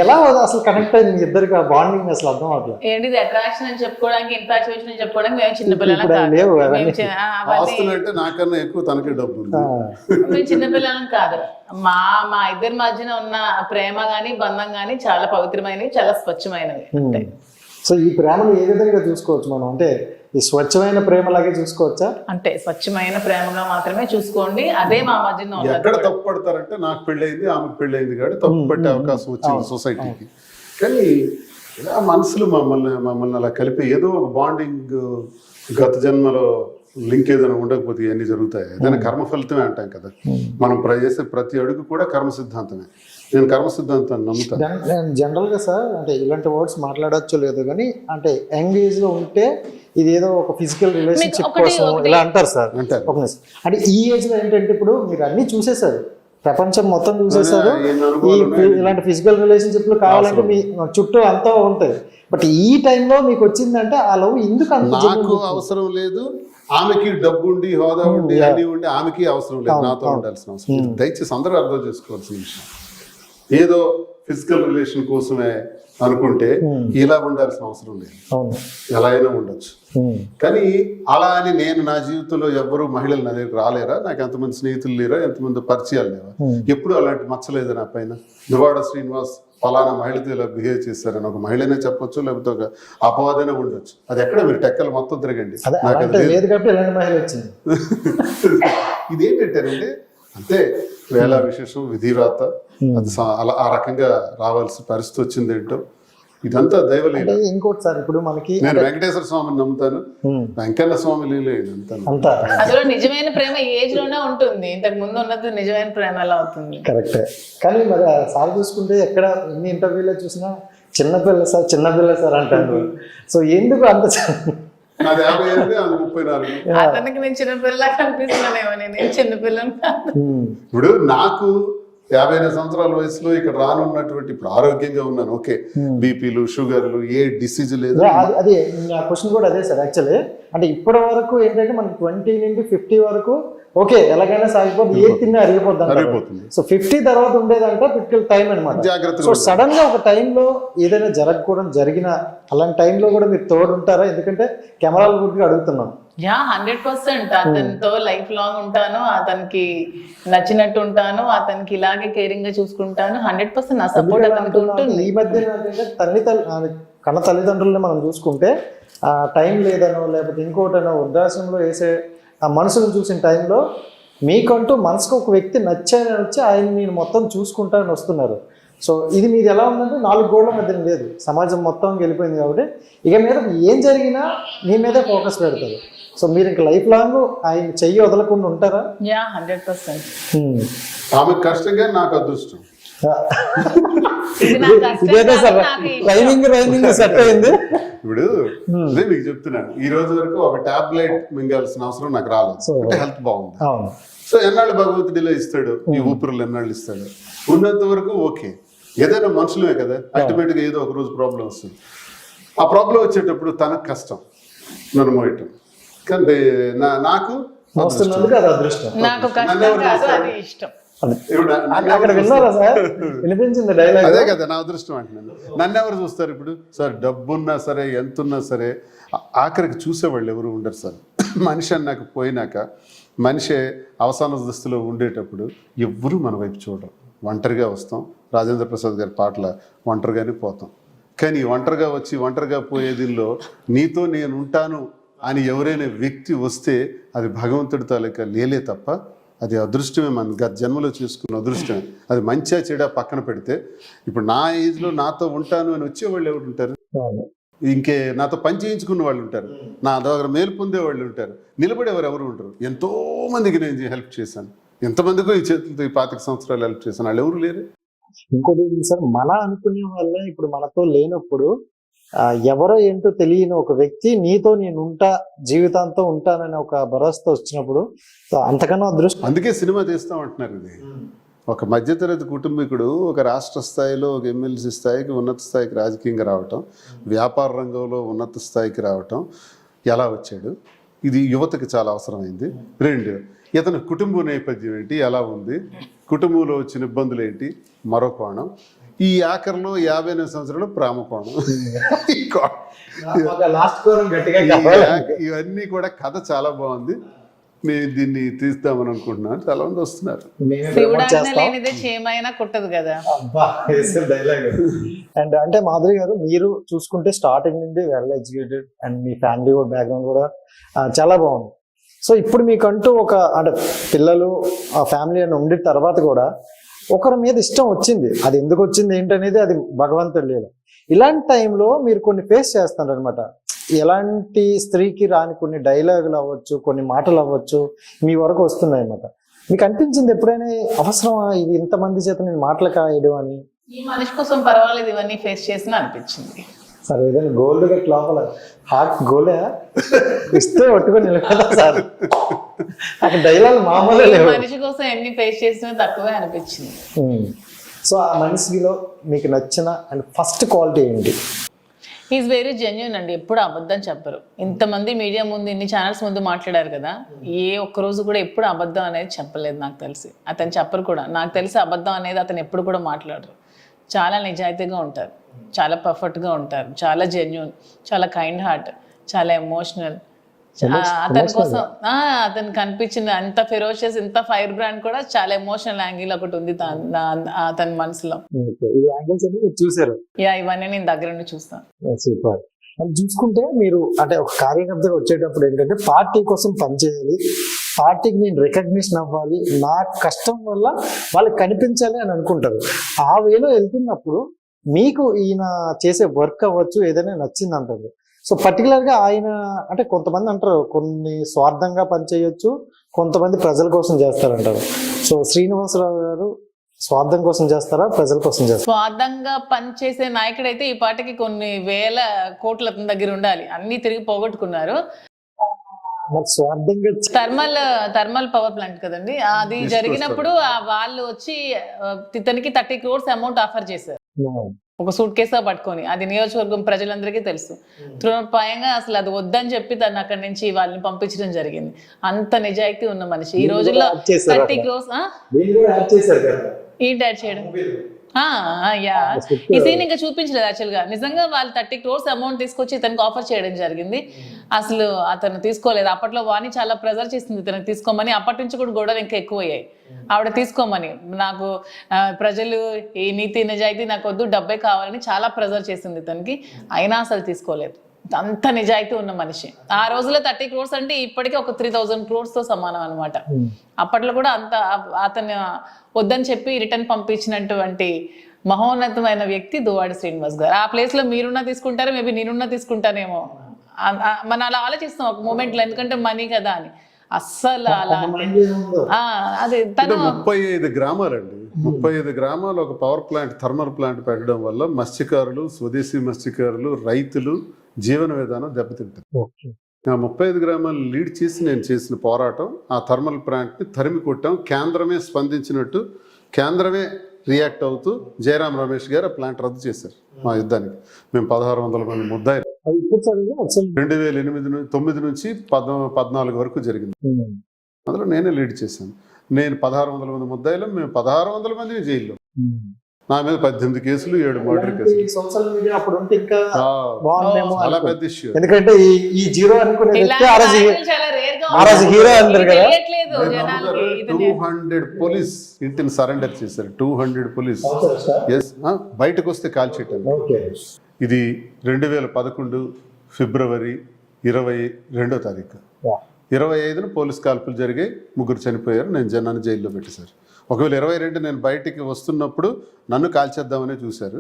ఎలా అసలు కనెక్ట్ అయింది మీ ఇద్దరికి ఆ బాండింగ్ అసలు అర్థం అవట్లేదు. ఏంటిది అట్రాక్షన్ అని చెప్పుకోవడానికి, ఇన్ఫాక్చుయేషన్ అని చెప్పుకోవడానికి మేము చిన్నపిల్లలం ఇప్పుడు కాదు. లేవు మేము అవన్నీ. ఆస్తులు అంటే నాకన్నా ఎక్కువ తనకే డబ్బు ఉంది. మేము చిన్నపిల్లలం కాదు. మా ఇద్దరి మధ్యన ఉన్న ప్రేమ గాని బంధం గాని చాలా పవిత్రమైనవి, చాలా స్వచ్ఛమైనవి. అంటే సో ఈ ప్రేమను ఏ విధంగా చూసుకోవచ్చు మనం? అంటే ఈ స్వచ్ఛమైన ప్రేమలాగే చూసుకోవచ్చా? అంటే స్వచ్ఛమైన ప్రేమగా మాత్రమే చూసుకోండి. అదే మా మధ్యన ఉన్నది. ఎక్కడ తప్పు పడతారంటే నాకు పెళ్ళయింది, ఆమెకు పెళ్ళయింది కాబట్టి తప్పు పట్టే అవకాశం వచ్చింది సొసైటీకి. కానీ ఇలా మనసులు మమ్మల్ని అలా కలిపి ఏదో ఒక బాండింగ్, గత జన్మలో లింక్ ఏదైనా ఉండకపోతే ఇవన్నీ జరుగుతాయి. ఏదైనా కర్మ ఫలితమే అంటాం కదా, మనం చేసే ప్రతి అడుగు కూడా కర్మ సిద్ధాంతమే. నేను కర్మ సిద్ధాంతాన్ని నమ్ముతాను. జనరల్గా సార్, అంటే ఇలాంటి వర్డ్స్ మాట్లాడచ్చు లేదు కానీ, అంటే యంగ్ ఏజ్ లో ఉంటే ఇది ఏదో ఒక ఫిజికల్ రిలేషన్షిప్ కోసం ఇలా అంటారు సార్. ఒక నిమిషం, అంటే ఈ ఏజ్ లో ఏంటంటే ఇప్పుడు మీరు అన్ని చూసేసారు, ప్రపంచం మొత్తం చూసేసారు, ఇలాంటి ఫిజికల్ రిలేషన్షిప్ లో కావాలంటే మీ చుట్టూ అంతా ఉంటాయి. బట్ ఈ టైంలో మీకు వచ్చిందంటే ఆ లవ్ ఎందుకు నాకు అవసరం లేదు, ఆమెకి డబ్బు ఉండి హోదా ఉండి అన్ని ఉండి ఆమెకి అవసరం లేదు, నాతో ఉండాల్సిన అవసరం లేదు. దయచేసి అందరూ అర్థం చేసుకోవాల్సిన విషయం. ఏదో ఫిజికల్ రిలేషన్ కోసమే అనుకుంటే ఇలా ఉండాల్సిన అవసరం లేదు, ఎలా అయినా ఉండొచ్చు. కానీ అలా అని నేను నా జీవితంలో ఎవ్వరూ మహిళలు నా దగ్గర రాలేరా, నాకు ఎంతమంది స్నేహితులు లేరా, ఎంతమంది పరిచయాలు లేవా, ఎప్పుడు అలాంటి మచ్చలేదు నా పైన. దువ్వాడ శ్రీనివాస్ ఫలానా మహిళతో ఇలా బిహేవ్ చేశారని ఒక మహిళనే చెప్పొచ్చు, లేకపోతే ఒక అపవాదనే ఉండొచ్చు. అది ఎక్కడ మీరు టెక్కలు మొత్తం తిరగండి, ఇదేంటంటేనండి అంతే వేళ విశేషం విధిరాత, అది అలా ఆ రకంగా రావాల్సిన పరిస్థితి వచ్చింది ఏంటో. ఇదంతా దైవలీల. ఇంకోటి సార్, ఇప్పుడు మనకి నేను వెంకటేశ్వర స్వామిని నమ్ముతాను, వెంకన్న స్వామి లీల ఇదంతా. అందులో నిజమైన ప్రేమ ఏజ్ లోనే ఉంటుంది, ఇంతకు ముందు ఉన్నది నిజమైన ప్రేమ ఎలా అవుతుంది? కరెక్టే. కానీ మరి సార్ చూసుకుంటే ఎక్కడ ఎన్ని ఇంటర్వ్యూలో చూసినా చిన్నపిల్ల సార్ అంటారు. సో ఎందుకు అంత నాది 50 ఏళ్ళు, అది 34. అతనికి నేను చిన్నపిల్ల కనిపిస్తున్నానేమో, నేను చిన్నపిల్లని కాదు. ఇప్పుడు నాకు 55 సంవత్సరాల వయసులో ఇక్కడ రానున్నటువంటి, ఇప్పుడు ఆరోగ్యంగా ఉన్నాను, ఓకే, బీపీలు షుగర్లు ఏ డిసీజ్ లేదు. అదే నా క్వశ్చన్ కూడా అదే సార్. యాక్చువల్లీ అంటే ఇప్పటి వరకు ఏంటంటే మనకి 20 నుండి 50 వరకు ఓకే ఎలాగైనా సాగిపోద్ది, ఏ తిన్నా అరిగిపోద్ది అంటారు. అరిగిపోతుంది. సో 50 తర్వాత ఉండేదంటే క్రిటికల్ టైం అనమాట. జాగ్రత్తగా సో ఉండాలి. సడన్ గా ఒక టైంలో ఏదైనా జరగకూడదు జరిగిన అలాంటి టైంలో కూడా మీరు తోడు ఉంటారా? ఎందుకంటే కెమెరాల గురించి అడుగుతున్నాం. యా 100% అతనితో లైఫ్ లాంగ్ ఉంటాను, అతనికి నచ్చినట్టు ఉంటాను, అతనికి ఇలాగే కేరింగ్ గా చూసుకుంటాను. 100% నా సపోర్ట్ అతనికి ఉంటుంది. ఈ మధ్య ఏంటంటే కన్న తల్లిదండ్రులని మనం చూసుకుంటే ఆ టైం లేదనో లేకపోతే ఇంకోటనో వృద్ధాశ్రమంలో వేసే ఆ మనసును చూసిన టైంలో మీకంటూ మనసుకు ఒక వ్యక్తి నచ్చారని వచ్చి ఆయన నేను మొత్తం చూసుకుంటానని వస్తున్నారు. సో ఇది మీది ఎలా ఉందంటే 4 గోడల మధ్యన లేదు, సమాజం మొత్తం వెళ్ళిపోయింది కాబట్టి ఇక మీద ఏం జరిగినా మీ మీదే ఫోకస్ పెడతారు. సో మీరు ఇంకా లైఫ్ లాంగ్ ఆయన చెయ్యి వదలకుండా ఉంటారా? యా 100%. ఆమె కష్టంగా నాకు అదృష్టం. ఇది నా కష్టం ఇదేదో కాదు, సార్ నాకు ఇష్టం. రైమింగ్ సెట్ అయింది. ఇప్పుడు అదే మీకు చెప్తున్నాను, ఈ రోజు వరకు ఒక టాబ్లెట్ మింగాల్సిన అవసరం నాకు రాలేదు. అంటే హెల్త్ బాగుంది. అవును. సో ఎన్నాళ్ళు భగవంతుడు ఇలా ఇస్తాడు, ఈ ఊపిరులు ఎన్నాళ్ళు ఇస్తాడు, ఉన్నంత వరకు ఓకే. ఏదైనా మనుషులే కదా, అల్టిమేట్ గా ఏదో ఒక రోజు ప్రాబ్లం వస్తుంది. ఆ ప్రాబ్లం వచ్చేటప్పుడు తనకు కష్టం నన్ను మోయటం, కానీ నాకు మోస్తున్నందుకు అది అదృష్టం. నాకు కష్టం కాదు, అది ఇష్టం. ఇప్పుడు అక్కడ విన్నారా సార్? వినిపించింది డైలాగ్. అదే కదా నా అదృష్టం అంటున్నాను. నన్ను ఎవరు చూస్తారు ఇప్పుడు? సార్ డబ్బున్నా సరే ఎంతున్నా సరే ఆఖరికి చూసేవాళ్ళు ఎవరు ఉండరు సార్. మనిషి అన్నాక పోయినాక మనిషి అవసాన దస్తులో ఉండేటప్పుడు ఎవ్వరూ మన వైపు చూడరు. ఒంటరిగా వస్తాం, రాజేంద్ర ప్రసాద్ గారి పాటల ఒంటరిగానే పోతాం. కానీ ఒంటరిగా వచ్చి ఒంటరిగా పోయే దీనిలో నీతో నేను ఉంటాను అని ఎవరైనా వ్యక్తి వస్తే అది భగవంతుడి తాలూకా లేలే తప్ప అది అదృష్టమే. మన గత జన్మలో చేసుకున్న అదృష్టమే. అది మంచిగా చెడా పక్కన పెడితే ఇప్పుడు నా ఏజ్లో నాతో ఉంటాను అని వచ్చేవాళ్ళు ఎవరు ఉంటారు? ఇంకే నాతో పని చేయించుకున్న వాళ్ళు ఉంటారు, నా దగ్గర మేలు పొందే వాళ్ళు ఉంటారు, నిలబడేవారు ఎవరు ఉంటారు? ఎంతో మందికి నేను హెల్ప్ చేశాను, ఎంతమందికో ఈ చేతులతో ఈ 25 సంవత్సరాలు హెల్ప్ చేశాను, వాళ్ళు ఎవరు లేరు. ఇంకోటి సార్, మన అనుకునే వల్ల ఇప్పుడు మనతో లేనప్పుడు ఎవరో ఏంటో తెలియని ఒక వ్యక్తి నీతో నేను ఉంటా జీవితాంతం ఉంటానని ఒక భరోసా వచ్చినప్పుడు అంతకన్నా అదృష్టం. అందుకే సినిమా తీస్తాం అంటున్నారు. ఇది ఒక మధ్యతరగతి కుటుంబీకుడు ఒక రాష్ట్ర స్థాయిలో ఒక ఎమ్మెల్సీ స్థాయికి ఉన్నత స్థాయికి రాజకీయంగా రావటం, వ్యాపార రంగంలో ఉన్నత స్థాయికి రావటం ఎలా వచ్చాడు? ఇది యువతకి చాలా అవసరమైంది. 2, ఇతని కుటుంబ నేపథ్యం ఏంటి, ఎలా ఉంది, కుటుంబంలో వచ్చిన ఇబ్బందులు ఏంటి, మరో కోణం. ఈ ఆఖరిలో 59 సంవత్సరాలు ప్రేమ కోణం. ఇవన్నీ కూడా కథ చాలా బాగుంది. నేను దీన్ని తీస్తామని అనుకుంటున్నాను. చాలా మంది వస్తున్నారు. లేనిదే చేయమైనా కుట్టదు కదా. అండ్ అంటే మాధురి గారు, మీరు చూసుకుంటే స్టార్టింగ్ నుండి well educated and me family background కూడా చాలా బాగుంది. సో ఇప్పుడు మీకంటూ ఒక అంటే పిల్లలు ఆ ఫ్యామిలీ అని ఉండిన తర్వాత కూడా ఒకరి మీద ఇష్టం వచ్చింది. అది ఎందుకు వచ్చింది ఏంటనేది అది భగవంతుడు లేదు. ఇలాంటి టైంలో మీరు కొన్ని ఫేస్ చేస్తారు అనమాట. ఎలాంటి స్త్రీకి రాని కొన్ని డైలాగులు అవ్వచ్చు, కొన్ని మాటలు అవ్వచ్చు మీ వరకు వస్తున్నాయి అన్నమాట. మీకు అనిపించింది ఎప్పుడైనా అవసరమా ఇది ఇంతమంది చేత నేను మాటలు కాయడం అని? ఈ మనిషి కోసం పర్వాలేదు ఇవన్నీ ఫేస్ చేసిన అనిపించింది. సార్ ఏదైనా గోల్డ్ గట్ లోపల హార్ట్ గోల్డ్ ఇస్తే పట్టుకొని నిలబడతా సార్. అక్కడ డైలాగ్ మామూలే లేవు. మనిషి కోసం ఎన్ని ఫేస్ చేసినా తక్కువే అనిపించింది. సో ఆ మనిషిలో మీకు నచ్చిన అండ్ ఫస్ట్ క్వాలిటీ ఏంటి? ఈజ్ వెరీ జెన్యున్ అండి. ఎప్పుడు అబద్ధం చెప్పరు. ఇంతమంది మీడియా ముందు ఇన్ని ఛానల్స్ ముందు మాట్లాడారు కదా, ఏ ఒక్కరోజు కూడా ఎప్పుడు అబద్ధం అనేది చెప్పలేదు నాకు తెలిసి. అతను చెప్పరు కూడా. నాకు తెలిసి అబద్ధం అనేది అతను ఎప్పుడు కూడా మాట్లాడరు. చాలా నిజాయితీగా ఉంటారు, చాలా పర్ఫెక్ట్గా ఉంటారు, చాలా జెన్యున్, చాలా కైండ్ హార్ట్, చాలా ఎమోషనల్. అతని కోసం అతను కనిపించిన అంత ఫెరోషియస్, ఇంత ఫైర్ బ్రాండ్ కూడా చాలా ఎమోషనల్ యాంగిల్ ఒకటి ఉంది అతని మనసులో. చూసారు? యా, ఇవన్నీ నేను దగ్గర నుండి చూస్తాను. సూపర్. చూసుకుంటే మీరు అంటే ఒక కార్యకర్తగా వచ్చేటప్పుడు ఏంటంటే పార్టీ కోసం పనిచేయాలి, పార్టీకి నేను రికగ్నిషన్ అవ్వాలి, నా కష్టం వల్ల వాళ్ళకి కనిపించాలి అని అనుకుంటారు. ఆ వేలో వెళ్తున్నప్పుడు మీకు ఈయన చేసే వర్క్ అవ్వచ్చు ఏదైనా నచ్చింది అంటారు. సో పర్టికులర్ గా ఆయన అంటే కొంతమంది అంటారు కొన్ని స్వార్థంగా పనిచేయొచ్చు, కొంతమంది ప్రజల కోసం చేస్తారంటారు. సో శ్రీనివాసరావు గారు స్వార్థం కోసం చేస్తారా, ప్రజల కోసం చేస్తారా? స్వార్థంగా పనిచేసే నాయకుడు అయితే ఈ పార్టీకి కొన్ని వేల కోట్ల అతని దగ్గర ఉండాలి. అన్ని తిరిగి పోగొట్టుకున్నారు. స్వార్థంగా థర్మల్ పవర్ ప్లాంట్ కదండి, అది జరిగినప్పుడు వాళ్ళు వచ్చి ఇతనికి 30 crores అమౌంట్ ఆఫర్ చేశారు. ఒక సూట్ కేసా పట్టుకొని, అది నియోజకవర్గం ప్రజలందరికీ తెలుసు. తృణప్రాయంగా అసలు అది వద్దని చెప్పి తను అక్కడి నుంచి వాళ్ళని పంపించడం జరిగింది. అంత నిజాయితీ ఉన్న మనిషి. ఈ రోజుల్లో 30 crores ఏంటి యాడ్ చేయడం? యా, ఈ సీన్ ఇంకా చూపించలేదు యాక్చువల్ గా. నిజంగా వాళ్ళు 30 crores అమౌంట్ తీసుకొచ్చి ఇతనికి ఆఫర్ చేయడం జరిగింది. అసలు అతను తీసుకోలేదు. అప్పట్లో వాణి చాలా ప్రెజర్ చేసింది ఇతనికి తీసుకోమని. అప్పటి నుంచి కూడా గొడవలు ఇంకా ఎక్కువయ్యాయి. ఆవిడ తీసుకోమని, నాకు ప్రజలు ఈ నీతి నిజాయితీ నాకు వద్దు, డబ్బే కావాలని చాలా ప్రెజర్ చేసింది ఇతనికి. అయినా అసలు తీసుకోలేదు. అంత నిజాయితీ ఉన్న మనిషి. ఆ రోజుల్లో 30 crores అంటే ఇప్పటికీ ఒక 3000 crores తో సమానం అనమాట. అప్పట్లో కూడా అంత అతను వద్దని చెప్పి రిటర్న్ పంపించినటువంటి మహోన్నతమైన వ్యక్తి దువ్వాడ శ్రీనివాస్ గారు. ఆ ప్లేస్ లో మీరున్నా తీసుకుంటారు, మేబీ నేనున్నా తీసుకుంటానేమో. మనం అలా ఆలోచిస్తాం ఒక మూమెంట్ లో, ఎందుకంటే మనీ కదా అని. అస్సలు అలా అదే తను 35 గ్రామాలండి. 35 గ్రామాలు ఒక పవర్ ప్లాంట్, థర్మల్ ప్లాంట్ పెట్టడం వల్ల మత్స్యకారులు, స్వదేశీ మత్స్యకారులు, రైతులు జీవన విధానం దెబ్బతింటుంది. ఆ 35 గ్రామాలు లీడ్ చేసి నేను చేసిన పోరాటం, ఆ థర్మల్ ప్లాంట్ని తరిమి కొట్టాం. కేంద్రమే స్పందించినట్టు, కేంద్రమే రియాక్ట్ అవుతూ జయరాం రమేష్ గారు ఆ ప్లాంట్ రద్దు చేశారు మా యుద్ధానికి. మేము 1600 మంది ముద్దాయిలు. 2009 నుంచి 14 వరకు జరిగింది. అందులో నేనే లీడ్ చేశాను. నేను 1600 మంది ముద్దాయిలు, మేము 1600 మంది జైల్లో. నా మీద 18 కేసులు, 7 మర్డర్ కేసులు. సోషల్ మీడియా అప్పుడు ఉంటే ఇంకా బాగుండేమో. చాలా పెద్ద ఇష్యూ. ఎందుకంటే ఈ జీరో అనుకునే వ్యక్తి ఆ రోజు హీరో అందరు కదా. 200 పోలీస్ ఇంటిని సరెండర్ చేశారు. 200 పోలీస్ బయటకు వస్తే కాల్చేయటం. ఇది 2011 ఫిబ్రవరి 22వ తారీఖు. 25న పోలీస్ కాల్పులు జరిగాయి, 3 చనిపోయారు. నేను జనాన్ని జైల్లో పెట్టేశారు. ఒకవేళ 22 నేను బయటికి వస్తున్నప్పుడు నన్ను కాల్చేద్దామని చూశారు.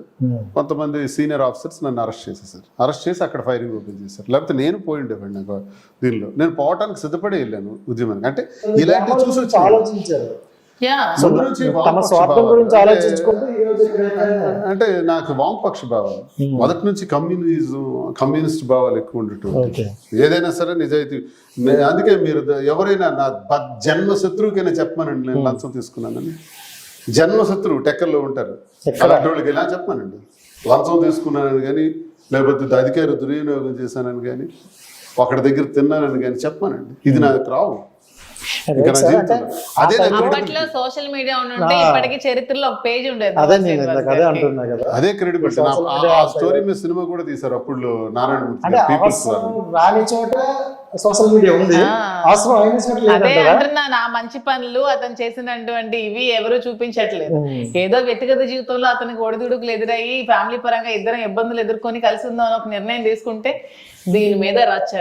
కొంతమంది సీనియర్ ఆఫీసర్స్ నన్ను అరెస్ట్ చేసేసారు. అరెస్ట్ చేసి అక్కడ ఫైరింగ్ ఓపెన్ చేశారు. లేకపోతే నేను పోయి ఉండేవాడిని. నాకు దీనిలో నేను పోవటానికి సిద్ధపడి వెళ్ళాను ఉద్యమానికి. అంటే ఇలాంటివి చూసి ఆలోచించారు. ముందు నుంచి అంటే నాకు వామపక్ష భావాలు మొదటి నుంచి కమ్యూనిస్ట్ భావాలు ఎక్కువ ఉండేటువంటి. ఏదైనా సరే నిజాయితీ. అందుకే మీరు ఎవరైనా నా జన్మ శత్రువుకైనా చెప్పమనండి నేను లంచం తీసుకున్నానని. జన్మ శత్రువు టెక్కర్లో ఉంటారు, అలాంటి వాళ్ళకి ఎలా చెప్పమనండి. లంచం తీసుకున్నానని కానీ, లేకపోతే అధికార దుర్వినియోగం చేశానని కానీ, ఒకటి దగ్గర తిన్నానని కానీ చెప్పమనండి. ఇది నాకు రావు. అప్పట్లో సోషల్ మీడియా ఉంటే ఇప్పటికీ చరిత్రలో ఒక పేజ్ ఉండేది. అదే క్రెడిబిలిటీ. ఆ స్టోరీ మీద సినిమా కూడా తీశారు అప్పుడు నారాయణ పీపుల్స్. రాని చోట సోషల్ మీడియా ఉంది, అదే అంటున్నా. నా మంచి పనులు అతను చేసినటువంటి ఇవి ఎవరు చూపించట్లేదు. ఏదో వ్యక్తిగత జీవితంలో అతనికి ఒడిదుడుకులు ఎదురయ్యి ఫ్యామిలీ పరంగా ఇద్దరు ఇబ్బందులు ఎదుర్కొని కలిసి ఉందాం ఒక నిర్ణయం తీసుకుంటే దీని మీద రచ్చ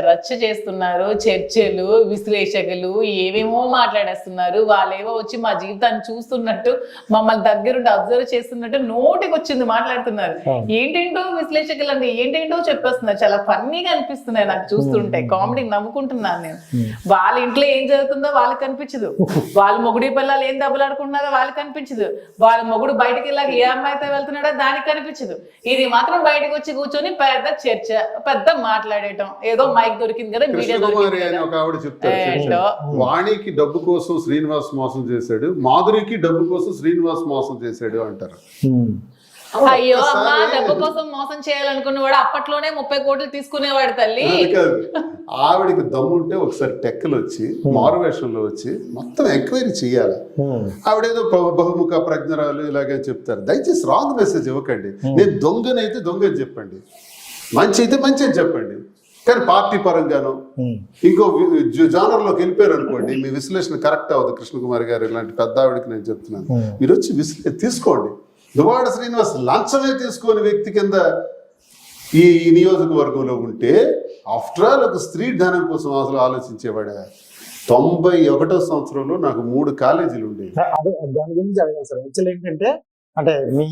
చేస్తున్నారు. చర్చలు, విశ్లేషకులు ఏవేమో మాట్లాడేస్తున్నారు. వాళ్ళేవో వచ్చి మా జీవితాన్ని చూస్తున్నట్టు, మమ్మల్ని దగ్గరుండి అబ్జర్వ్ చేస్తున్నట్టు నోటికి వచ్చింది మాట్లాడుతున్నారు. ఏంటేంటో విశ్లేషకులు అంటే ఏంటేంటో చెప్పేస్తున్నారు. చాలా ఫన్నీగా అనిపిస్తున్నాయి నాకు చూస్తుంటే. కామెడీ నవ్వుకుంటున్నాను నేను. వాళ్ళ ఇంట్లో ఏం జరుగుతుందో వాళ్ళకి కనిపించదు. వాళ్ళ మొగుడి పిల్లలు ఏం దెబ్బలాడుకుంటున్నారో వాళ్ళకి కనిపించదు. వాళ్ళ మొగుడు బయటకి వెళ్ళాక ఏ అమ్మాయితో వెళ్తున్నాడో దానికి కనిపించదు. ఇది మాత్రం బయటకు వచ్చి కూర్చొని పెద్ద చర్చ, పెద్ద మాట్లాడటం. ఏదో మైక్ దొరికింది కదా, మీడియా దొరికింది. వాణికి డబ్బు కోసం శ్రీనివాస్ మోసం చేశాడు, మాధురికి డబ్బు కోసం శ్రీనివాస్ మోసం చేశాడు అంటారు. అయ్యో అమ్మా, డబ్బు కోసం మోసం చేయాలనుకున్నవాడు అప్పట్లోనే 30 కోట్లు తీసుకునేవాడు తల్లి. ఆవిడికి దమ్ముంటే ఒకసారి టెక్కలు వచ్చి మారువేషంలో వచ్చి మొత్తం ఎంక్వైరీ చేయాలి. ఆవిడేదో బహుముఖ ప్రజ్ఞరాలు ఇలాగే చెప్తారు. దయచేసి రాంగ్ మెసేజ్ ఇవ్వకండి. నేను దొంగనైతే దొంగని చెప్పండి, మంచి అయితే మంచి అని చెప్పండి. కానీ పార్టీ పరంగాను ఇంకో జానర్లోకి వెళ్ళిపోయారు అనుకోండి, మీ విశ్లేషణ కరెక్ట్ అవ్వదు. కృష్ణకుమారి గారు ఇలాంటి పెద్ద ఆవిడకి నేను చెప్తున్నాను, మీరు వచ్చి తీసుకోండి. దువ్వాడ శ్రీనివాస్ లంచమే తీసుకునే వ్యక్తి కింద ఈ నియోజకవర్గంలో ఉంటే, ఆఫ్టర్ ఆల్ ఒక స్త్రీ ధనం కోసం అసలు ఆలోచించేవాడే. 91వ సంవత్సరంలో నాకు 3 కాలేజీలు ఉండేవి. అదే దాని గురించి అడిగాను సార్. యాక్చువల్ ఏంటంటే, అంటే మీ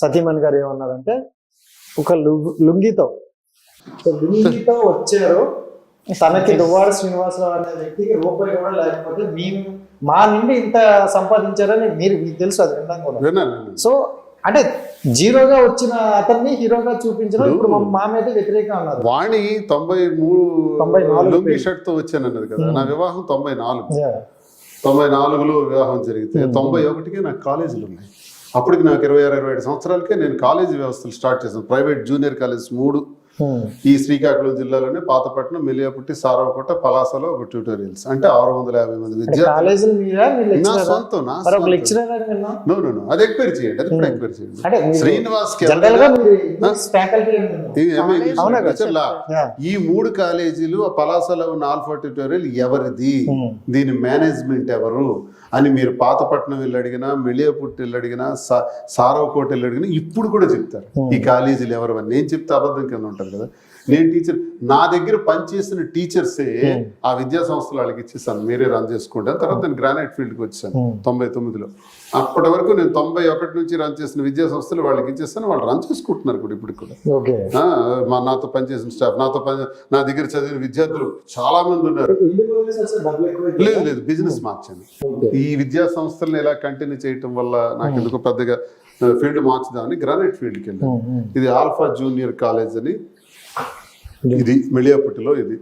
సతీమణి గారు ఏమన్నారంటే, ఒక లుంగితో వచ్చారు, తనకి దువ్వాడ శ్రీనివాసరావు అనే వ్యక్తికి రూపాయి కూడా లేకపోతే మేము మా నుండి ఇంత సంపాదించారని మీకు తెలుసు, అది విన్నాం కూడా. సో అంటే జీరోగా వచ్చిన అతన్ని హీరోగా చూపించడం ఇప్పుడు మా మీద వ్యతిరేకంగా ఉన్నారు. వాణి 93 లుంగి షర్ట్ తో వచ్చానన్నది కదా. నా వివాహం 94లో వివాహం జరిగితే 91కి నాకు కాలేజీలు ఉన్నాయి. అప్పటికి నాకు 26-27 సంవత్సరాలకే నేను కాలేజీ వ్యవస్థలు స్టార్ట్ చేశాను. ప్రైవేట్ జూనియర్ కాలేజ్ 3 ఈ శ్రీకాకుళం జిల్లాలోనే పాతపట్నం, మెలియాపుట్టి, సారవకోట, పలాసలో ఒక ట్యూటోరియల్స్. అంటే 650 మంది విద్యార్థులు. కాలేజీలు మీరా? మీరు నా lecturer ఆ? సొంతం, నా మరి ఒక సొంతం. లెక్చరర్ అని విన్నాం. నో నో నో, అది ఎంక్వైరీ చేయండి, అది కూడా ఎంక్వైరీ చేయండి. అంటే మీరు శ్రీనివాస్ కి జనరల్ గా ఎవరైనా- మీరు faculty అని విన్నాం. ఈ MA ఇంగ్లీష్ అవునా లిటరేచర్ లా. Yeah. ఈ 3 కాలేజీలు ఆ పలాసలో ఉన్న ఆల్ఫా ట్యూటోరియల్ ఎవరిది, దీని మేనేజ్మెంట్ ఎవరు అని మీరు పాతపట్నం వెళ్ళి అడిగినా, మెలియాపుట్టి వెళ్ళి అడిగినా, సారవకోట వెళ్ళి అడిగినా ఇప్పుడు కూడా చెప్తారు ఈ కాలేజీలు ఎవరు అని. నేను చెప్తే అబద్ధం కింద ఉంటారు కదా. నేను టీచర్, నా దగ్గర పనిచేసిన టీచర్సే ఆ విద్యా సంస్థలు వాళ్ళకి ఇచ్చేసాను, మీరే రన్ చేసుకుంటాను. తర్వాత నేను గ్రానైట్ ఫీల్డ్కి వచ్చాను 99లో. అప్పటి వరకు నేను 91 నుంచి రన్ చేసిన విద్యా సంస్థలు వాళ్ళకి ఇచ్చేస్తాను, వాళ్ళు రన్ చేసుకుంటున్నారు కూడా ఇప్పుడు కూడా. ఓకే. నాతో పనిచేసిన స్టాఫ్, నా దగ్గర చదివిన విద్యార్థులు చాలా మంది ఉన్నారు. లేదు లేదు, బిజినెస్ మార్చాను. ఈ విద్యా సంస్థలను ఎలా కంటిన్యూ చేయటం వల్ల నాకు ఎందుకు పెద్దగా ఫీల్డ్ మార్చుదామని గ్రానైట్ ఫీల్డ్కి వెళ్ళాను. ఇది ఆల్ఫా జూనియర్ కాలేజ్ అని, ఇది మెలియాపుట్టిలో, ఇది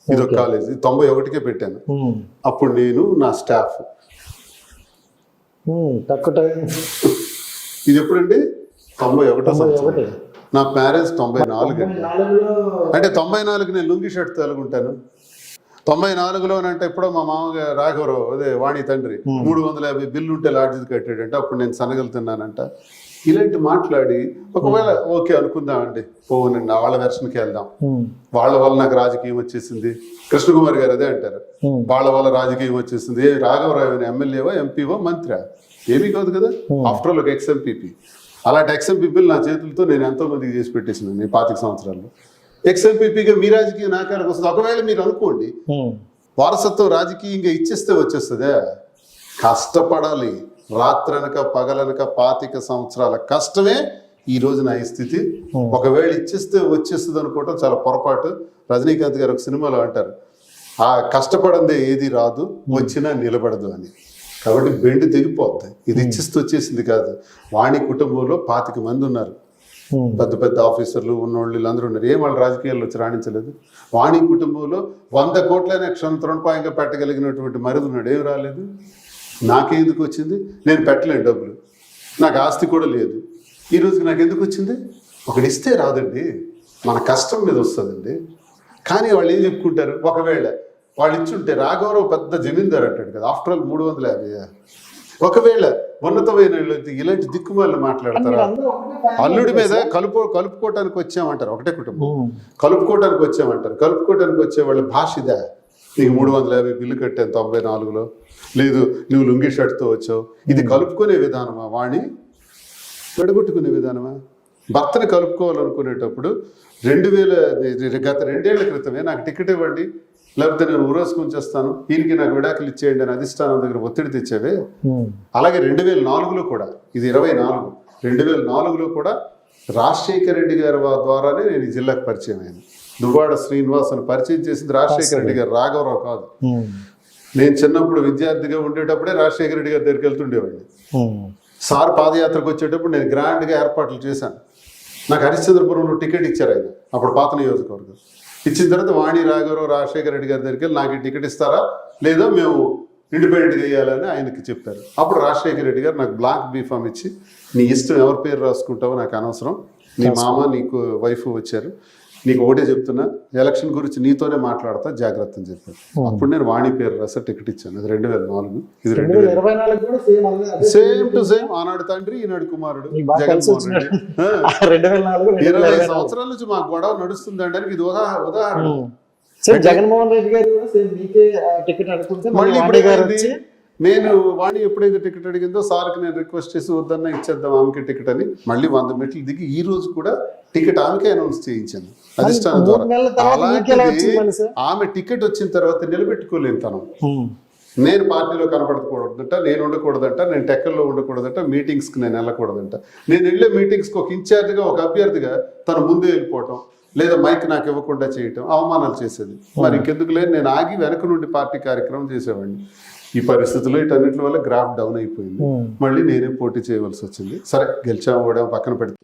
ఒక కాలేజ్. 91కే పెట్టాను. అప్పుడు నేను, నా స్టాఫ్. తక్కువ టైం. ఇది ఎప్పుడండి? 91 సంవత్సరం. నా మ్యారేజ్ 94. అంటే 94 నేను లుంగి షర్ట్ తొలగుంటాను. 94లోనంటే ఎప్పుడో మా మామగారు రాఘవరావు, అదే వాణి తండ్రి, 350 బిల్లు ఉంటే లాడ్జీ కట్టాడంటే అప్పుడు నేను సనగలుతున్నానంట. ఇలాంటి మాట్లాడి ఒకవేళ ఓకే అనుకుందామండి, పోనండి వాళ్ళ వెర్షన్కి వెళ్దాం, వాళ్ళ వల్ల నాకు రాజకీయం వచ్చేసింది. కృష్ణకుమార్ గారు అదే అంటారు, వాళ్ళ వల్ల రాజకీయం వచ్చేసింది. రాఘవరావు ఎమ్మెల్యేవో, ఎంపీవో, మంత్రి ఏమీ కాదు కదా, ఆఫ్టర్ ఆల్ ఒక ఎక్స్ఎంపీపీ. అలాంటి ఎక్స్ఎంపీపీలు నా చేతులతో నేను ఎంతో మందికి చేసి పెట్టేసినాను ఈ 25 సంవత్సరాల్లో. ఎక్స్ఎంపీపీగా మీ రాజకీయ నాయకులకు వస్తుంది. ఒకవేళ మీరు అనుకోండి వారసత్వం రాజకీయంగా ఇచ్చేస్తే వచ్చేస్తుందే, కష్టపడాలి. రాత్రనక పగలనక 25 సంవత్సరాల కష్టమే ఈ రోజు నా ఈ స్థితి. ఒకవేళ ఇచ్చేస్తే వచ్చేస్తుంది అనుకోవటం చాలా పొరపాటు. రజనీకాంత్ గారు ఒక సినిమాలో అంటారు, ఆ కష్టపడందే ఏది రాదు, వచ్చినా నిలబడదు అని. కాబట్టి బెండు తెగిపోద్ది. ఇది ఇచ్చేస్తే వచ్చేసింది కాదు. వాణి కుటుంబంలో 25 మంది ఉన్నారు, పెద్ద పెద్ద ఆఫీసర్లు ఉన్నోళ్ళు, వీళ్ళందరూ ఉన్నారు. ఏం వాళ్ళు రాజకీయాల్లో వచ్చి రాణించలేదు. వాణి కుటుంబంలో 100 కోట్లైన క్షణతృణపాయంగా పెట్టగలిగినటువంటి మరుదు ఉన్నాడు, ఏం రాలేదు. నాకే ఎందుకు వచ్చింది? నేను పెట్టలేను డబ్బులు, నాకు ఆస్తి కూడా లేదు. ఈ రోజుకి నాకు ఎందుకు వచ్చింది? ఒకటి ఇస్తే రాదండి, మన కష్టం మీద వస్తుందండి. కానీ వాళ్ళు ఏం చెప్పుకుంటారు, ఒకవేళ వాళ్ళు ఇచ్చుంటే రాఘవరావు పెద్ద జమీందారు అంటాడు కదా, ఆఫ్టర్ ఆల్ 350. ఒకవేళ ఉన్నతమైన ఇలాంటి దిక్కుమాలను మాట్లాడతారా? అల్లుడి మీద కలుపుకోవటానికి వచ్చామంటారు, ఒకటే కుటుంబం కలుపుకోవటానికి వచ్చామంటారు. కలుపుకోవటానికి వచ్చే వాళ్ళ భాష ఇదా? నీకు 350 బిల్లు కట్టాను 94లో, లేదు నువ్వు లుంగి షర్ట్తో వచ్చావు. ఇది కలుపుకునే విధానమా? వాణి విడగొట్టుకునే విధానమా? భర్తను కలుపుకోవాలనుకునేటప్పుడు గత 2 ఏళ్ల క్రితమే నాకు టికెట్ ఇవ్వండి, లేకపోతే నేను ఊరోసుకు ఉంచేస్తాను, ఈయనకి నాకు విడాకులు ఇచ్చేయండి అని అధిష్టానం దగ్గర ఒత్తిడి తెచ్చేవే. అలాగే 2004లో కూడా, ఇది 24, 2004లో కూడా రాజశేఖర రెడ్డి గారి ద్వారానే నేను ఈ జిల్లాకు పరిచయం అయ్యాను. దువ్వాడ శ్రీనివాస్ అని పరిచయం చేసింది రాజశేఖర రెడ్డి గారు, రాఘవరావు కాదు. నేను చిన్నప్పుడు విద్యార్థిగా ఉండేటప్పుడే రాజశేఖర రెడ్డి గారి దగ్గరికి వెళ్తుండేవాడిని. సార్ పాదయాత్రకు వచ్చేటప్పుడు నేను గ్రాండ్గా ఏర్పాట్లు చేశాను. నాకు హరిశ్చంద్రపురంలో టికెట్ ఇచ్చారు ఆయన, అప్పుడు పాత నియోజకవర్గం. ఇచ్చిన తర్వాత వాణి, రాఘవరావు, రాజశేఖర రెడ్డి గారి దగ్గరికి వెళ్ళి నాకు టికెట్ ఇస్తారా లేదా మేము ఇండిపెండెంట్గా వేయాలని ఆయనకి చెప్పారు. అప్పుడు రాజశేఖర రెడ్డి గారు నాకు బ్లాంక్ బీఫామ్ ఇచ్చి, నీ ఇష్టం ఎవరి పేరు రాసుకుంటావో నాకు అనవసరం, నీ మామ నీకు వైఫ్ వచ్చారు, నీకు ఒకటే చెప్తున్నా, ఎలక్షన్ గురించి నీతోనే మాట్లాడతా, జాగ్రత్త అని చెప్పారు. అప్పుడు నేను వాణి పేరు రాసా టికెట్ ఇచ్చాను. అది 2004. ఇది 2024 సేమ్ టు సేమ్. ఆనాడు తండ్రి, ఈనాడు కుమారుడు జగన్మోహన్ రెడ్డి. 20 సంవత్సరాల నుంచి మా గొడవ నడుస్తుంది అనడానికి ఇది ఉదాహరణ. జగన్మోహన్ రెడ్డి గారు టికెట్ అనుకుంటే మళ్ళీ ఇప్పుడు నేను వాణి ఎప్పుడైతే టికెట్ అడిగిందో సార్కి నేను రిక్వెస్ట్ చేసి వద్దన్నా ఇచ్చేద్దాం ఆమెకి టికెట్ అని, మళ్ళీ 100 మెట్లు దిగి ఈ రోజు కూడా టికెట్ ఆమెకే అనౌన్స్ చేయించాను అధిష్టానం ద్వారా. అలాంటిది ఆమె టికెట్ వచ్చిన తర్వాత నిలబెట్టుకోలేను తను. నేను పార్టీలో కనపడకూడదంట, నేను ఉండకూడదంట, నేను టెక్కల్లో ఉండకూడదంట, మీటింగ్స్కి నేను వెళ్ళకూడదంట. నేను వెళ్ళే మీటింగ్స్కి ఒక ఇన్ఛార్జ్గా, ఒక అభ్యర్థిగా తను ముందే వెళ్ళిపోవటం, లేదా మైక్ నాకు ఇవ్వకుండా చేయటం, అవమానాలు చేసేది. మరి ఇంకెందుకు లేదు, నేను ఆగి వెనక నుండి పార్టీ కార్యక్రమం చేసేవాడిని. ఈ పరిస్థితుల్లో వీటన్నిటి వల్ల గ్రాఫ్ డౌన్ అయిపోయింది. మళ్ళీ నేనే పోటీ చేయవలసి వచ్చింది. సరే, గెలిచాము కూడా పక్కన పెడతాం.